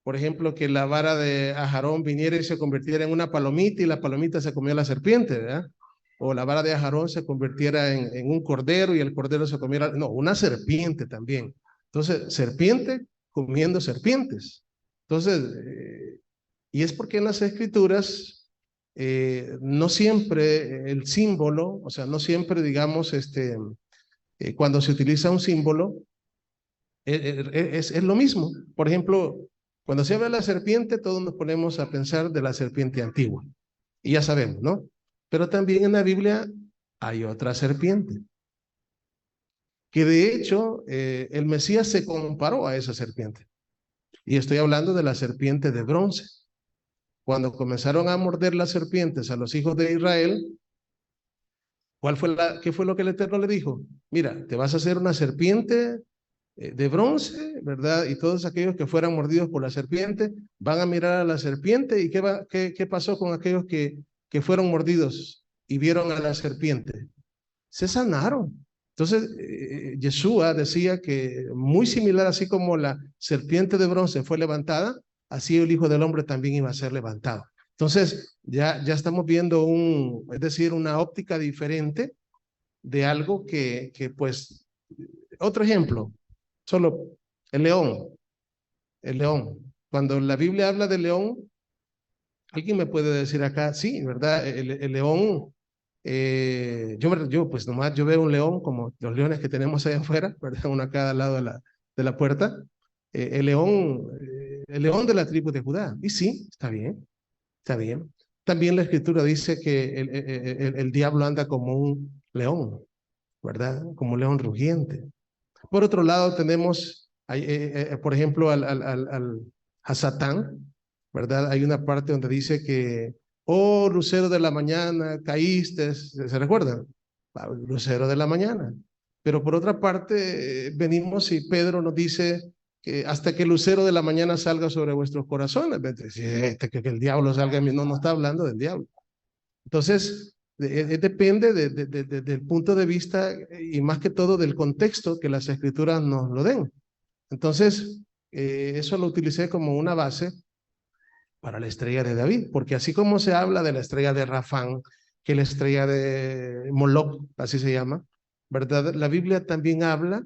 A: por ejemplo, que la vara de Aarón viniera y se convirtiera en una palomita y la palomita se comió a la serpiente, ¿verdad? O la vara de Aarón se convirtiera en un cordero y el cordero se comiera, no, una serpiente también. Entonces, serpiente comiendo serpientes. Entonces, y es porque en las escrituras no siempre el símbolo, o sea, no siempre, digamos, cuando se utiliza un símbolo, es lo mismo. Por ejemplo, cuando se habla de la serpiente, todos nos ponemos a pensar de la serpiente antigua. Y ya sabemos, ¿no? Pero también en la Biblia hay otra serpiente, que de hecho el Mesías se comparó a esa serpiente. Y estoy hablando de la serpiente de bronce. Cuando comenzaron a morder las serpientes a los hijos de Israel, ¿qué fue lo que el Eterno le dijo? Mira, te vas a hacer una serpiente de bronce, ¿verdad? Y todos aquellos que fueran mordidos por la serpiente van a mirar a la serpiente. ¿Y qué pasó con aquellos que fueron mordidos y vieron a la serpiente? Se sanaron. Entonces, Yeshua decía que muy similar, así como la serpiente de bronce fue levantada, así el Hijo del Hombre también iba a ser levantado. Entonces, ya estamos viendo es decir, una óptica diferente de algo pues, otro ejemplo, solo el león, el león. Cuando la Biblia habla del león, alguien me puede decir acá, sí, ¿verdad? El león, yo pues nomás yo veo un león como los leones que tenemos ahí afuera, ¿verdad? Uno a cada lado de la puerta. El león de la tribu de Judá. Y sí, está bien, está bien. También la escritura dice que el diablo anda como un león, ¿verdad? Como un león rugiente. Por otro lado, tenemos, por ejemplo, a Satán, ¿verdad? Hay una parte donde dice que, oh, lucero de la mañana, caíste, ¿se recuerdan? Lucero de la mañana. Pero por otra parte, venimos y Pedro nos dice que hasta que el lucero de la mañana salga sobre vuestros corazones. Que el diablo salga, no está hablando del diablo. Entonces, depende del punto de vista y más que todo del contexto que las escrituras nos lo den. Entonces, eso lo utilicé como una base para la estrella de David, porque así como se habla de la estrella de Rafán, que la estrella de Moloc, así se llama, ¿verdad? La Biblia también habla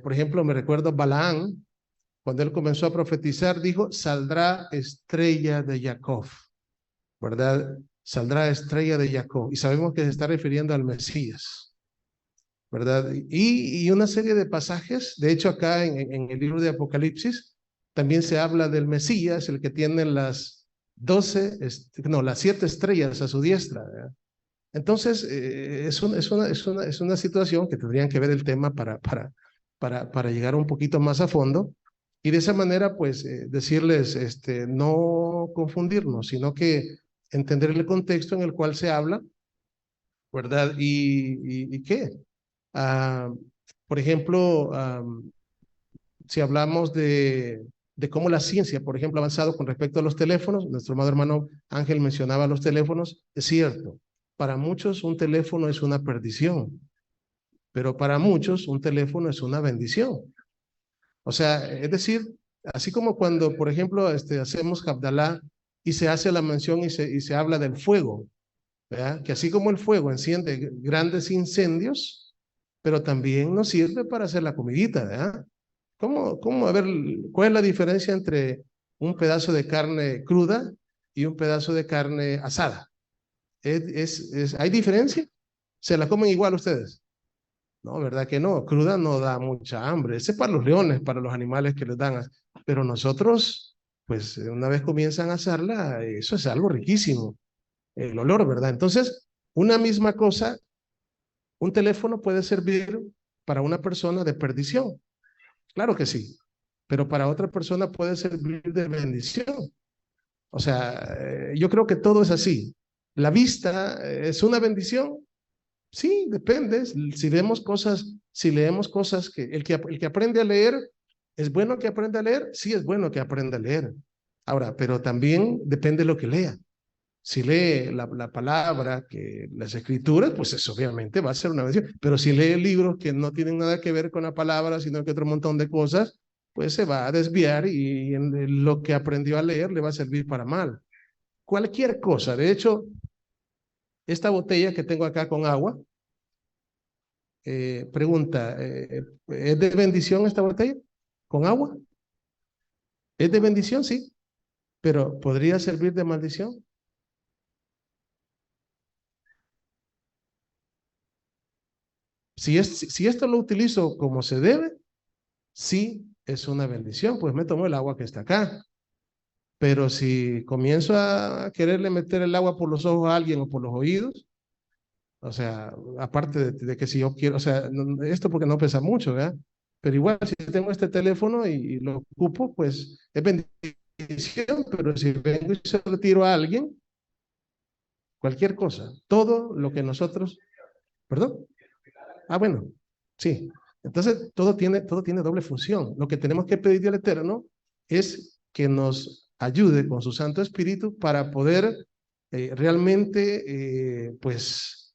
A: por ejemplo, me recuerdo Balaán, cuando él comenzó a profetizar, dijo, saldrá estrella de Jacob, ¿verdad? Saldrá estrella de Jacob. Y sabemos que se está refiriendo al Mesías. ¿verdad? Y una serie de pasajes, de hecho acá en el libro de Apocalipsis, también se habla del Mesías, el que tiene las 12, no, las 7 estrellas a su diestra, ¿verdad? Entonces, es una situación que tendrían que ver el tema para llegar un poquito más a fondo y de esa manera, pues, decirles, no confundirnos, sino que entender el contexto en el cual se habla, ¿verdad? ¿Y qué? Ah, por ejemplo, si hablamos de cómo la ciencia, por ejemplo, ha avanzado con respecto a los teléfonos, nuestro amado hermano Ángel mencionaba los teléfonos, es cierto, para muchos un teléfono es una perdición, pero para muchos un teléfono es una bendición. O sea, es decir, así como cuando, por ejemplo, hacemos Havdalah y se hace la mención y se habla del fuego, ¿verdad? Que así como el fuego enciende grandes incendios, pero también nos sirve para hacer la comidita, ¿verdad? A ver, cuál es la diferencia entre un pedazo de carne cruda y un pedazo de carne asada? ¿Hay diferencia? ¿Se la comen igual ustedes? No, ¿verdad que no? Cruda no da mucha hambre. Ese es para los leones, para los animales que les dan. Pero nosotros, pues una vez comienzan a asarla, eso es algo riquísimo. El olor, ¿verdad? Entonces, una misma cosa, un teléfono puede servir para una persona de perdición. Claro que sí, pero para otra persona puede servir de bendición. O sea, yo creo que todo es así. ¿La vista es una bendición? Sí, depende. Si vemos cosas, si leemos cosas que el que aprende a leer, ¿es bueno que aprenda a leer? Sí, es bueno que aprenda a leer. Ahora, pero también depende de lo que lea. Si lee la palabra, que las escrituras, pues eso obviamente va a ser una bendición. Pero si lee libros que no tienen nada que ver con la palabra, sino que otro montón de cosas, pues se va a desviar y en lo que aprendió a leer le va a servir para mal. Cualquier cosa. De hecho, esta botella que tengo acá con agua, pregunta, ¿es de bendición esta botella? ¿Con agua? ¿Es de bendición? Sí, pero ¿podría servir de maldición? Si esto lo utilizo como se debe, sí es una bendición, pues me tomo el agua que está acá. Pero si comienzo a quererle meter el agua por los ojos a alguien o por los oídos, o sea, aparte de que si yo quiero, o sea, esto porque no pesa mucho, ¿verdad? Pero igual, si tengo este teléfono y lo ocupo, pues es bendición, pero si vengo y se lo tiro a alguien, cualquier cosa, todo lo que nosotros, ¿perdón? Ah, bueno, sí. Entonces, todo tiene doble función. Lo que tenemos que pedirle al Eterno es que nos ayude con su Santo Espíritu para poder realmente, pues,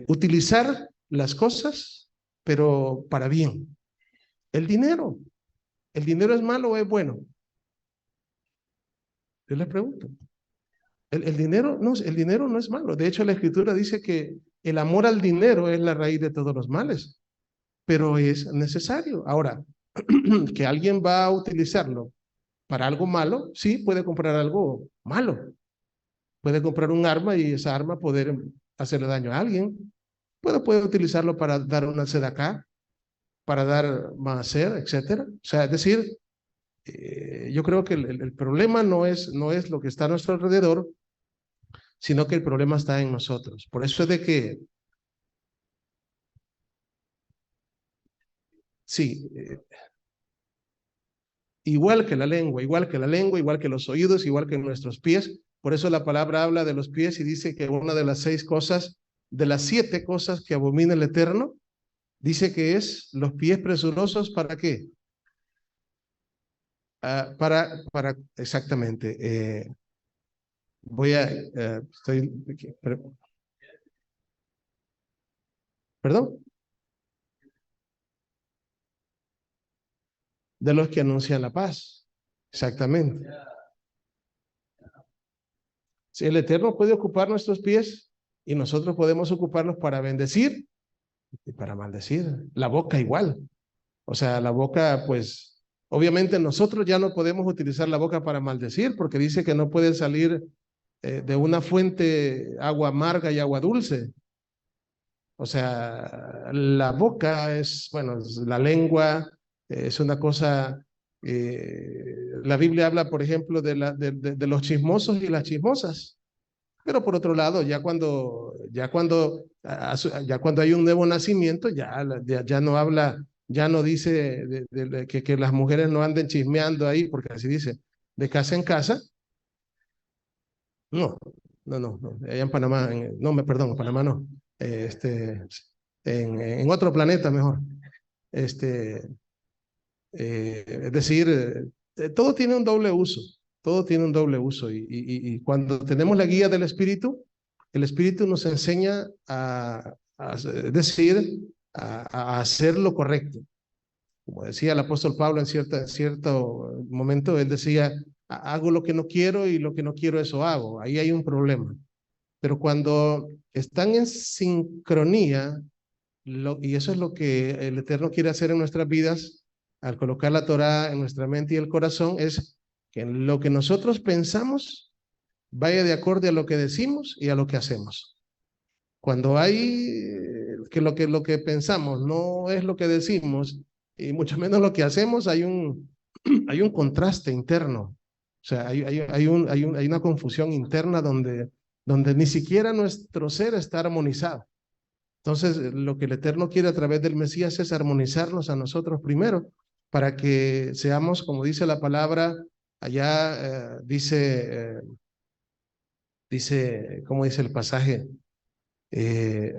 A: utilizar las cosas, pero para bien. El dinero, ¿el dinero es malo o es bueno? Yo les pregunto. El dinero no es malo. De hecho, la Escritura dice que el amor al dinero es la raíz de todos los males, pero es necesario. Ahora, que alguien va a utilizarlo para algo malo, sí, puede comprar algo malo. Puede comprar un arma y esa arma poder hacerle daño a alguien. Puede utilizarlo para dar una sedacá, para dar maaser, etcétera. O sea, es decir, yo creo que el problema no es lo que está a nuestro alrededor, sino que el problema está en nosotros. Por eso es de que, sí, igual que la lengua, igual que la lengua, igual que los oídos, igual que nuestros pies. Por eso la palabra habla de los pies y dice que una de las 6 cosas, de las 7 cosas que abomina el Eterno, dice que es los pies presurosos, ¿para qué? Exactamente. Voy a, perdón, de los que anuncian la paz. Exactamente. Si el Eterno puede ocupar nuestros pies y nosotros podemos ocuparlos para bendecir y para maldecir. La boca igual. O sea, la boca, pues, obviamente nosotros ya no podemos utilizar la boca para maldecir porque dice que no puede salir de una fuente agua amarga y agua dulce. O sea, la boca es, bueno, la lengua es una cosa, la Biblia habla, por ejemplo, de los chismosos y las chismosas. Pero por otro lado, ya cuando hay un nuevo nacimiento, ya no habla, ya no dice que las mujeres no anden chismeando ahí, porque así dice, de casa en casa. No, no. Allá en Panamá, no, perdón, en Panamá no. En otro planeta mejor. Este, es decir, todo tiene un doble uso, todo tiene un doble uso. Y cuando tenemos la guía del Espíritu, el Espíritu nos enseña es decir, a hacer lo correcto. Como decía el apóstol Pablo en cierto momento, él decía, hago lo que no quiero y lo que no quiero eso hago. Ahí hay un problema. Pero cuando están en sincronía, y eso es lo que el Eterno quiere hacer en nuestras vidas, al colocar la Torá en nuestra mente y el corazón, es que lo que nosotros pensamos vaya de acorde a lo que decimos y a lo que hacemos. Cuando hay lo que pensamos no es lo que decimos, y mucho menos lo que hacemos, hay un contraste interno. O sea, hay una confusión interna donde ni siquiera nuestro ser está armonizado. Entonces, lo que el Eterno quiere a través del Mesías es armonizarnos a nosotros primero, para que seamos, como dice la palabra, allá ¿cómo dice el pasaje?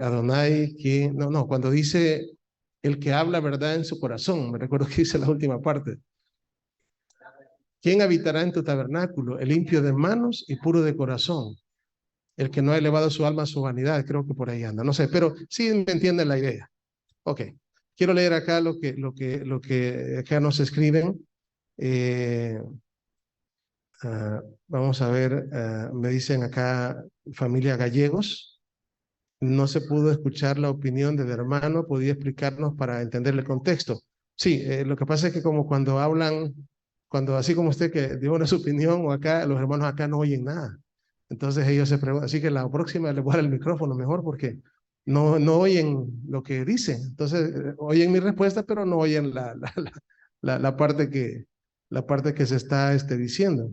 A: Adonai, cuando dice el que habla verdad en su corazón, me recuerdo que dice la última parte. ¿Quién habitará en tu tabernáculo? El limpio de manos y puro de corazón, el que no ha elevado su alma a su vanidad, creo que por ahí anda, no sé, pero sí me entienden la idea. Ok, quiero leer acá lo que acá nos escriben. Vamos a ver, me dicen acá familia Gallegos. No se pudo escuchar la opinión del hermano, podía explicarnos para entender el contexto. Sí, lo que pasa es que como cuando hablan, cuando así como usted que dio una su opinión o acá, los hermanos acá no oyen nada. Entonces ellos se preguntan, así que la próxima les voy a dar el micrófono mejor porque no oyen lo que dicen. Entonces oyen mi respuesta, pero no oyen la parte que se está diciendo.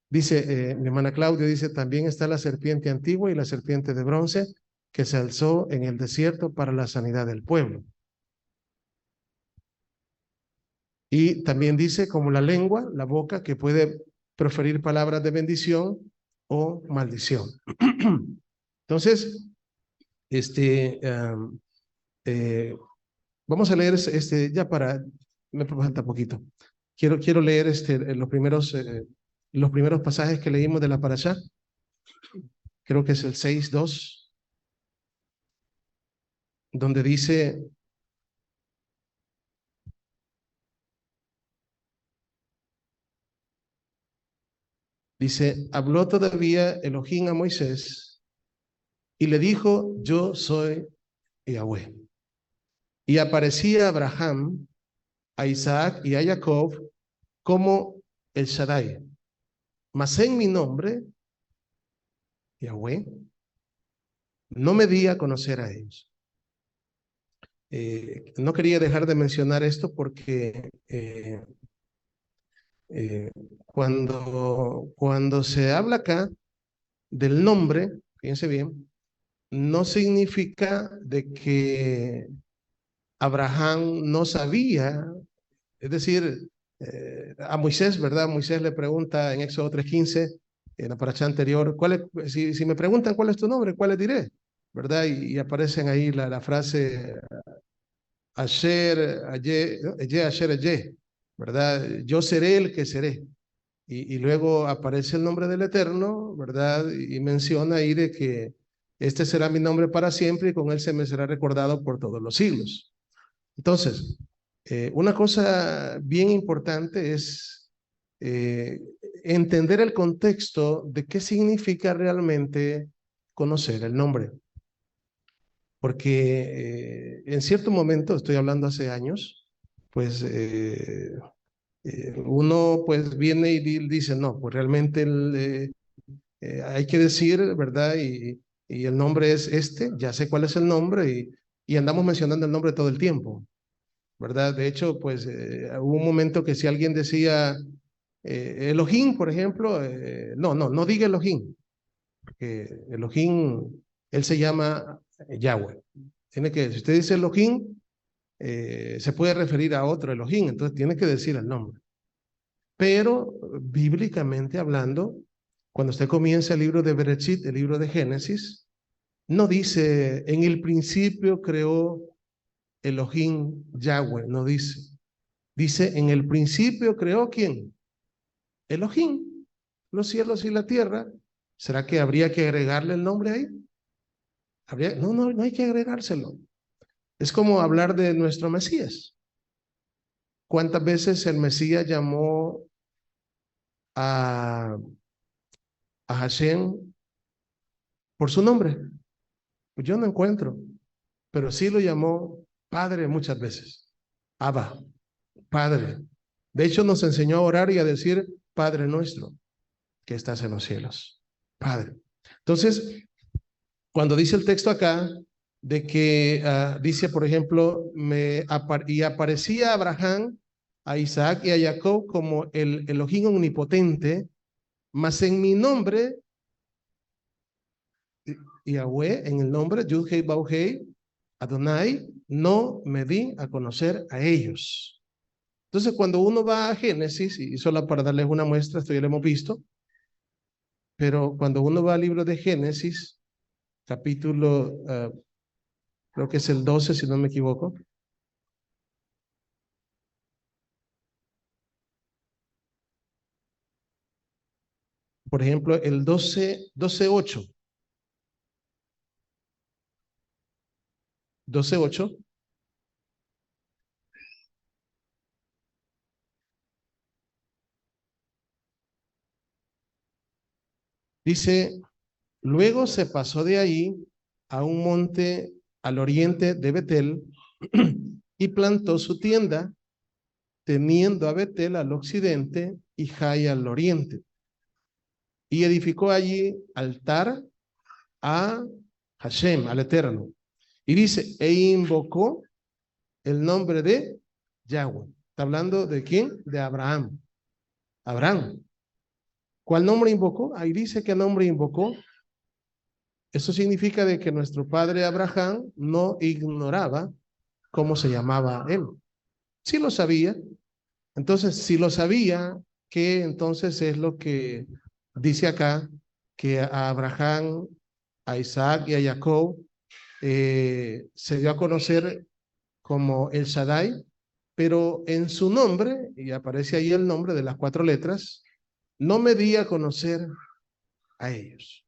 A: Dice, mi hermana Claudia dice, también está la serpiente antigua y la serpiente de bronce que se alzó en el desierto para la sanidad del pueblo. Y también dice, como la lengua, la boca, que puede proferir palabras de bendición o maldición. Entonces, vamos a leer ya me falta poquito. Quiero leer los primeros pasajes que leímos de la Parashá. Creo que es el 6:2, donde dice, habló todavía Elohim a Moisés y le dijo, yo soy Yahweh. Y aparecía a Abraham, a Isaac y a Jacob como el Shaddai. Mas en mi nombre, Yahweh, no me di a conocer a ellos. No quería dejar de mencionar esto porque cuando se habla acá del nombre, fíjense bien, no significa de que Abraham no sabía, es decir, a Moisés, ¿verdad? Moisés le pregunta en Éxodo 3:15, en la paracha anterior, si me preguntan cuál es tu nombre, ¿cuál les diré? ¿Verdad? Y aparecen ahí la frase Asher, Asher, Ayeh, ¿verdad? Yo seré el que seré. Y luego aparece el nombre del Eterno, ¿verdad? Y menciona ahí de que este será mi nombre para siempre y con él se me será recordado por todos los siglos. Entonces, una cosa bien importante es entender el contexto de qué significa realmente conocer el nombre. Porque en cierto momento, estoy hablando hace años, pues uno pues viene y dice, no, pues realmente hay que decir, ¿verdad? Y el nombre es ya sé cuál es el nombre y andamos mencionando el nombre todo el tiempo, ¿verdad? De hecho, pues hubo un momento que si alguien decía Elohim, por ejemplo, no diga Elohim, porque Elohim, él se llama Yahweh. Tiene que, si usted dice Elohim, se puede referir a otro Elohim, entonces tiene que decir el nombre. Pero bíblicamente hablando, cuando usted comienza el libro de Bereshit, el libro de Génesis, no dice, en el principio creó Elohim Yahweh, no dice. Dice, en el principio creó ¿quién? Elohim, los cielos y la tierra. ¿Será que habría que agregarle el nombre ahí? No hay que agregárselo. Es como hablar de nuestro Mesías. ¿Cuántas veces el Mesías llamó a Hashem por su nombre? Pues yo no encuentro, pero sí lo llamó Padre muchas veces. Abba, Padre. De hecho, nos enseñó a orar y a decir, Padre nuestro, que estás en los cielos. Padre. Entonces, cuando dice el texto acá, de que dice, por ejemplo, y aparecía a Abraham, a Isaac y a Jacob como el Elohim omnipotente, mas en mi nombre, Yahweh, en el nombre, Yud-Hei, Bau-Hei, Adonai, no me di a conocer a ellos. Entonces, cuando uno va a Génesis, y solo para darles una muestra, esto ya lo hemos visto, pero cuando uno va al libro de Génesis, capítulo, creo que es el 12, si no me equivoco. Por ejemplo, el 12:8. 12:8. Dice, luego se pasó de ahí a un monte al oriente de Betel y plantó su tienda, teniendo a Betel al occidente y Jai al oriente. Y edificó allí altar a Hashem, al Eterno. Y dice, e invocó el nombre de Yahweh. ¿Está hablando de quién? De Abraham. Abraham. ¿Cuál nombre invocó? Ahí dice qué nombre invocó. Eso significa de que nuestro padre Abraham no ignoraba cómo se llamaba él. Sí lo sabía. Entonces, si lo sabía, ¿qué entonces es lo que dice acá? Que a Abraham, a Isaac y a Jacob se dio a conocer como el Shaddai, pero en su nombre, y aparece ahí el nombre de las 4 letras, no me di a conocer a ellos.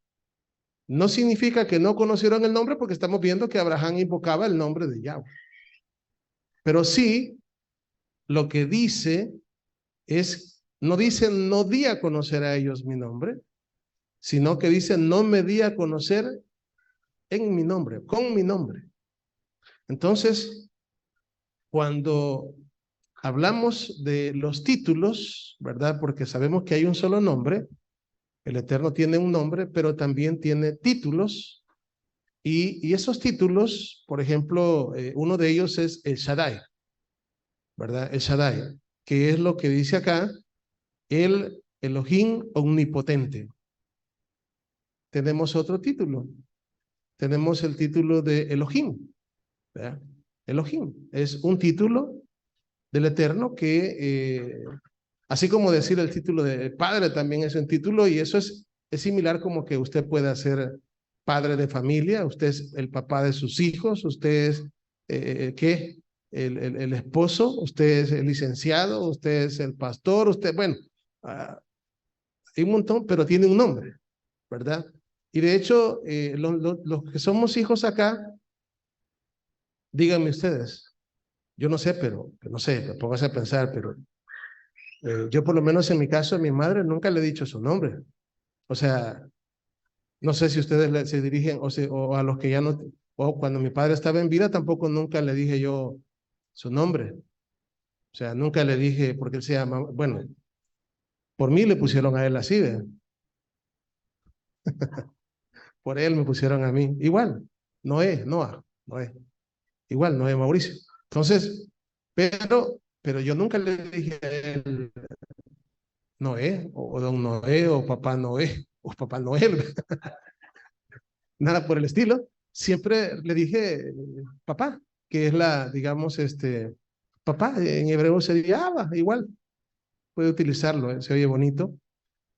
A: No significa que no conocieron el nombre porque estamos viendo que Abraham invocaba el nombre de Yahweh. Pero sí, lo que dice es, no dice no di a conocer a ellos mi nombre, sino que dice no me di a conocer en mi nombre, con mi nombre. Entonces, cuando hablamos de los títulos, ¿verdad? Porque sabemos que hay un solo nombre, el Eterno tiene un nombre, pero también tiene títulos. Y esos títulos, por ejemplo, uno de ellos es el Shaddai, ¿verdad? El Shaddai, que es lo que dice acá, el Elohim omnipotente. Tenemos otro título, tenemos el título de Elohim, ¿verdad? Elohim es un título del Eterno que, así como decir el título de Padre también es un título, y eso es similar como que usted pueda ser padre de familia, usted es el papá de sus hijos, usted es, ¿qué? El esposo, usted es el licenciado, usted es el pastor, usted, bueno, hay un montón, pero tiene un nombre, ¿verdad? Y de hecho, los que somos hijos acá, díganme ustedes, yo no sé, pero no sé, póngase a pensar, pero yo por lo menos en mi caso, a mi madre nunca le he dicho su nombre. O sea, no sé si ustedes se dirigen o a los que ya no, o cuando mi padre estaba en vida tampoco nunca le dije yo su nombre. O sea, nunca le dije porque él se llama, bueno, por mí le pusieron a él así, ¿ve? Por él me pusieron a mí. Igual, Noé, Noah, Noé. igual, Noé Mauricio. Entonces, pero yo nunca le dije a él Noé, o don Noé, o papá Noé, o papá Noel, nada por el estilo. Siempre le dije papá, que es la, digamos, papá, en hebreo sería Abba, igual, puede utilizarlo, se oye bonito.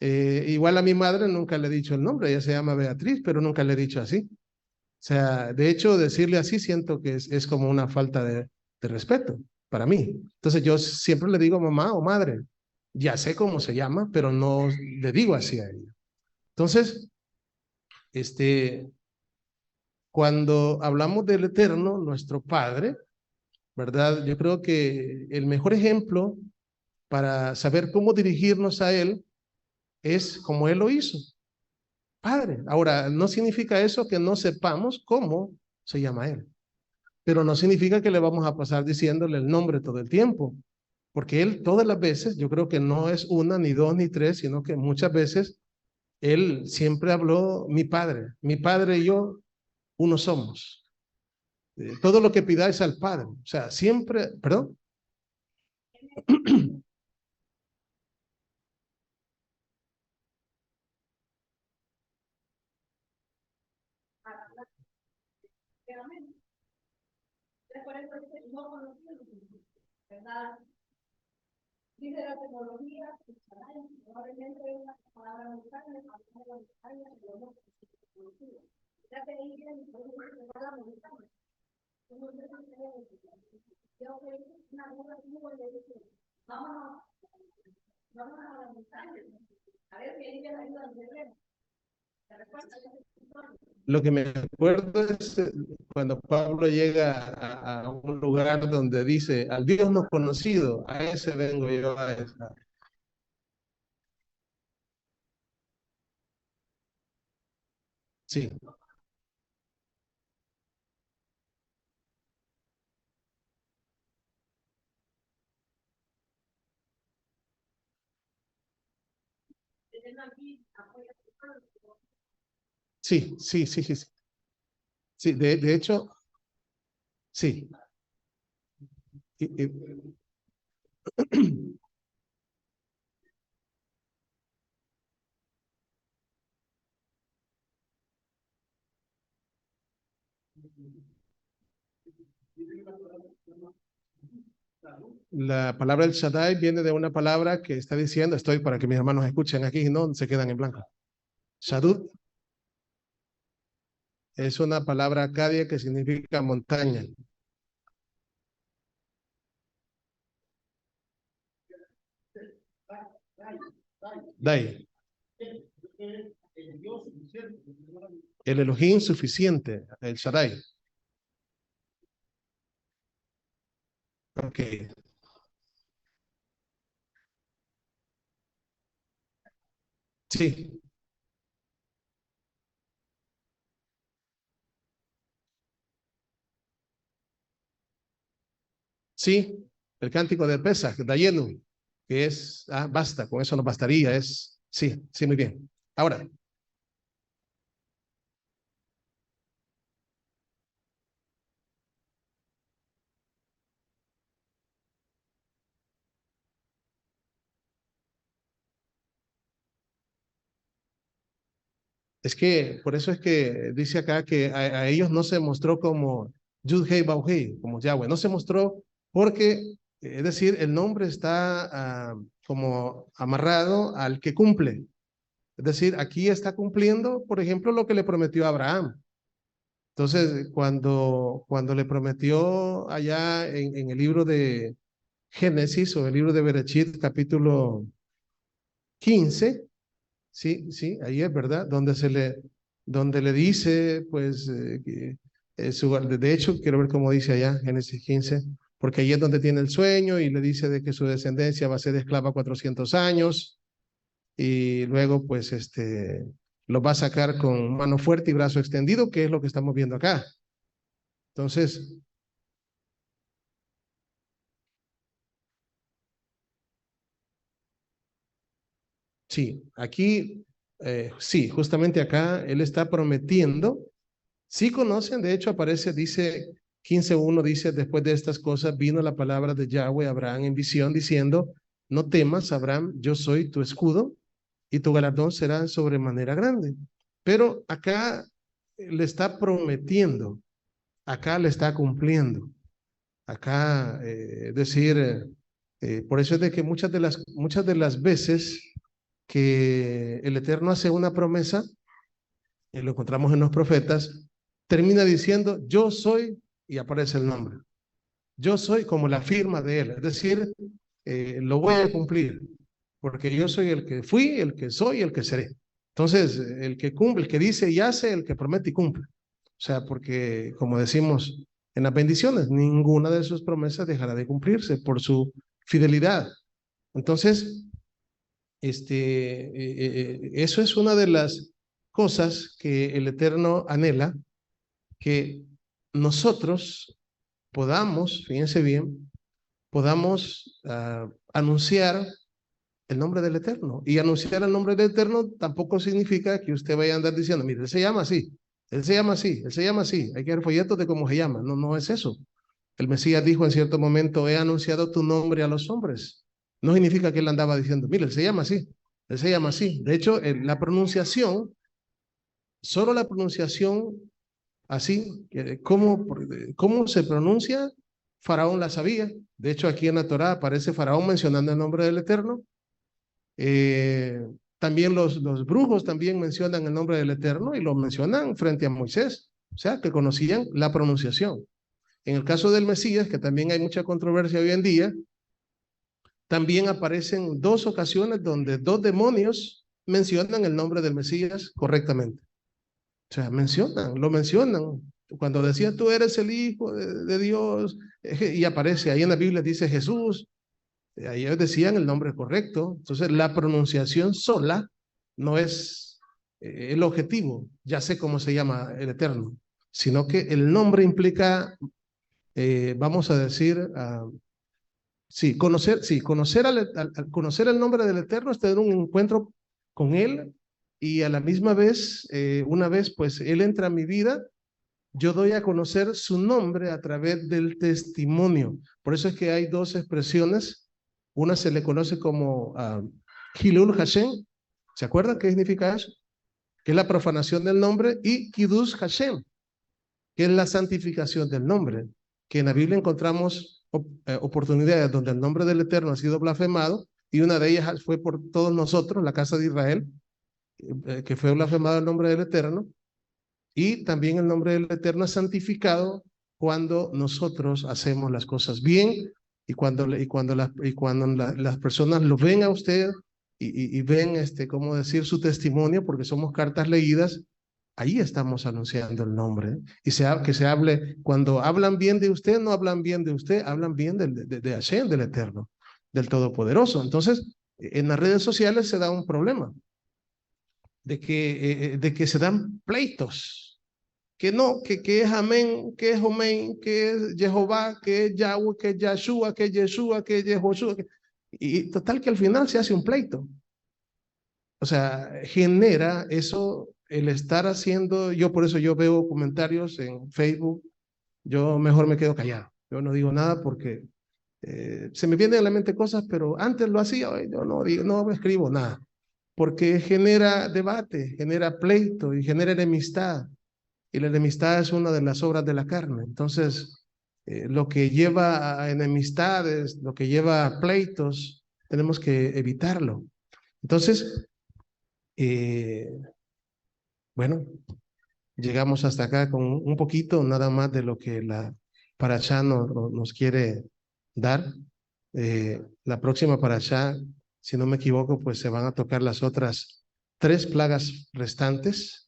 A: Igual a mi madre nunca le he dicho el nombre, ella se llama Beatriz, pero nunca le he dicho así. O sea, de hecho, decirle así siento que es como una falta de respeto para mí. Entonces yo siempre le digo mamá o madre. Ya sé cómo se llama, pero no le digo así a ella. Entonces, este, cuando hablamos del Eterno, nuestro Padre, ¿verdad? Yo creo que el mejor ejemplo para saber cómo dirigirnos a Él es como Él lo hizo, Padre. Ahora, no significa eso que no sepamos cómo se llama Él, pero no significa que le vamos a pasar diciéndole el nombre todo el tiempo, porque Él todas las veces, yo creo que no es una, ni dos, ni tres, sino que muchas veces Él siempre habló mi Padre y yo, uno somos. Todo lo que pidáis al Padre, o sea, siempre, perdón. Lo que me acuerdo es cuando Pablo llega a un lugar donde dice, al Dios no conocido, a ese vengo yo a esa. Sí, sí, sí, sí, sí. Sí, sí, de hecho, sí. Y la palabra El Shaddai viene de una palabra que está diciendo, estoy para que mis hermanos escuchen aquí y no se quedan en blanco. Shaddud es una palabra acadia que significa montaña. Dai, el Elohim suficiente, el Shaddai. Ok, sí, sí, el cántico de Pesach, Dayenu, que es, basta, con eso nos bastaría, sí, sí, muy bien. Ahora, es que, por eso es que dice acá que a ellos no se mostró como Yud Hei Bau Hei, como Yahweh, no se mostró porque, es decir, el nombre está como amarrado al que cumple. Es decir, aquí está cumpliendo, por ejemplo, lo que le prometió a Abraham. Entonces, cuando le prometió allá en el libro de Génesis o el libro de Berechit, capítulo 15, sí, sí, ahí es verdad, donde le dice, pues, de hecho, quiero ver cómo dice allá, Génesis 15, porque ahí es donde tiene el sueño y le dice de que su descendencia va a ser esclava 400 años y luego, pues, lo va a sacar con mano fuerte y brazo extendido, que es lo que estamos viendo acá. Entonces, sí, aquí, sí, justamente acá él está prometiendo. Sí conocen, de hecho aparece, dice 15:1 dice, después de estas cosas vino la palabra de Yahweh a Abraham en visión diciendo, no temas, Abraham, yo soy tu escudo y tu galardón será sobremanera grande. Pero acá le está prometiendo, acá le está cumpliendo. Acá, es decir, por eso es de que muchas de las veces que el Eterno hace una promesa, y lo encontramos en los profetas, termina diciendo, yo soy, y aparece el nombre. Yo soy como la firma de él, es decir, lo voy a cumplir, porque yo soy el que fui, el que soy, el que seré. Entonces, el que cumple, el que dice y hace, el que promete y cumple. O sea, porque como decimos en las bendiciones, ninguna de sus promesas dejará de cumplirse por su fidelidad. Entonces, eso es una de las cosas que el Eterno anhela, que nosotros podamos, fíjense bien, podamos anunciar el nombre del Eterno. Y anunciar el nombre del Eterno tampoco significa que usted vaya a andar diciendo, mire, él se llama así, él se llama así, él se llama así. Hay que ver folletos de cómo se llama. No, no es eso. El Mesías dijo en cierto momento, he anunciado tu nombre a los hombres. No significa que él andaba diciendo, mire, él se llama así, él se llama así. De hecho, la pronunciación, solo la pronunciación así, ¿cómo se pronuncia? Faraón la sabía. De hecho, aquí en la Torá aparece Faraón mencionando el nombre del Eterno. Eh, También los brujos también mencionan el nombre del Eterno y lo mencionan frente a Moisés. O sea, que conocían la pronunciación. En el caso del Mesías, que también hay mucha controversia hoy en día, también aparecen dos ocasiones donde dos demonios mencionan el nombre del Mesías correctamente. O sea, lo mencionan. Cuando decía tú eres el Hijo de Dios, y aparece ahí en la Biblia, dice Jesús, ahí ellos decían el nombre correcto. Entonces, la pronunciación sola no es el objetivo, ya sé cómo se llama el Eterno, sino que el nombre implica, vamos a decir, conocer el nombre del Eterno es tener un encuentro con Él y a la misma vez, una vez pues Él entra a mi vida, yo doy a conocer su nombre a través del testimonio. Por eso es que hay dos expresiones. Una se le conoce como Hilul Hashem. ¿Se acuerdan qué significa eso? Que es la profanación del nombre, y Kiddush Hashem, que es la santificación del nombre. Que en la Biblia encontramos oportunidades donde el nombre del Eterno ha sido blasfemado, y una de ellas fue por todos nosotros, la casa de Israel, que fue blasfemado el nombre del Eterno. Y también el nombre del Eterno es santificado cuando nosotros hacemos las cosas bien, y cuando las personas lo ven a usted y ven, cómo decir, su testimonio, porque somos cartas leídas, ahí estamos anunciando el nombre. Que se hable, cuando hablan bien de usted, no hablan bien de usted, hablan bien de Hashem, del Eterno, del Todopoderoso. Entonces, en las redes sociales se da un problema de que se dan pleitos, que no, que es amén, que es omén, que es Jehová, que es Yahweh, que es Yahshua, que es Yeshua, que es Yehoshua, y total que al final se hace un pleito. O sea, genera eso el estar haciendo, yo por eso yo veo comentarios en Facebook, yo mejor me quedo callado, yo no digo nada porque se me vienen a la mente cosas, pero antes lo hacía, hoy yo no digo, no escribo nada, porque genera debate, genera pleito y genera enemistad. Y la enemistad es una de las obras de la carne. Entonces, lo que lleva a enemistades, lo que lleva a pleitos, tenemos que evitarlo. Entonces, eh, bueno, llegamos hasta acá con un poquito nada más de lo que la Parashá nos quiere dar. La próxima Parashá, si no me equivoco, pues se van a tocar las otras tres plagas restantes,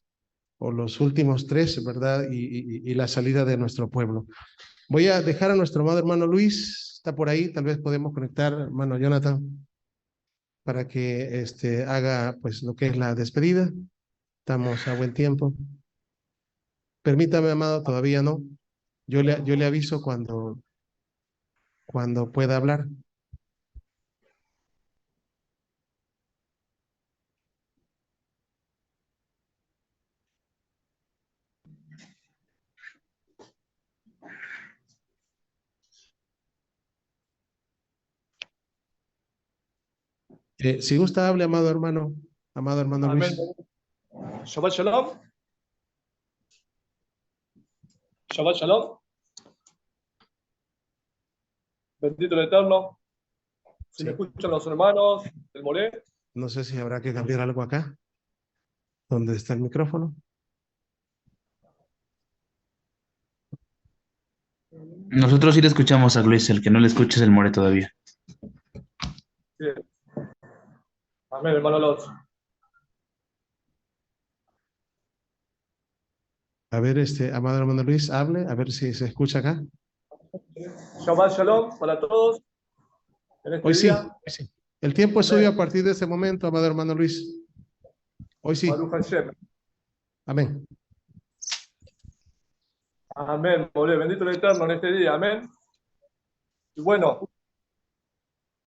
A: o los últimos tres, ¿verdad? Y la salida de nuestro pueblo. Voy a dejar a nuestro amado hermano Luis, está por ahí, tal vez podemos conectar, hermano Jonathan, para que haga pues lo que es la despedida. Estamos a buen tiempo. Permítame, amado, todavía no. Yo le aviso cuando pueda hablar. Si gusta, hable, amado hermano
B: Amén.
A: Luis.
B: Shabbat Shalom. Shabbat Shalom. Bendito el Eterno. Si me escuchan los hermanos del Moré.
A: No sé si habrá que cambiar algo acá, donde está el micrófono.
C: Nosotros sí le escuchamos a Luis, el que no le escucha es el More todavía.
B: Bien. Amén, hermano Lot.
A: A ver, amado hermano Luis, hable, a ver si se escucha acá.
B: Shabbat Shalom para todos. En este
A: Hoy sí,
B: día.
A: hoy sí. El tiempo es suyo a partir de este momento, amado hermano Luis. Hoy sí.
B: Baruch Hashem.
A: Amén.
B: Amén, Moré. Bendito el Eterno en este día. Amén. Y bueno,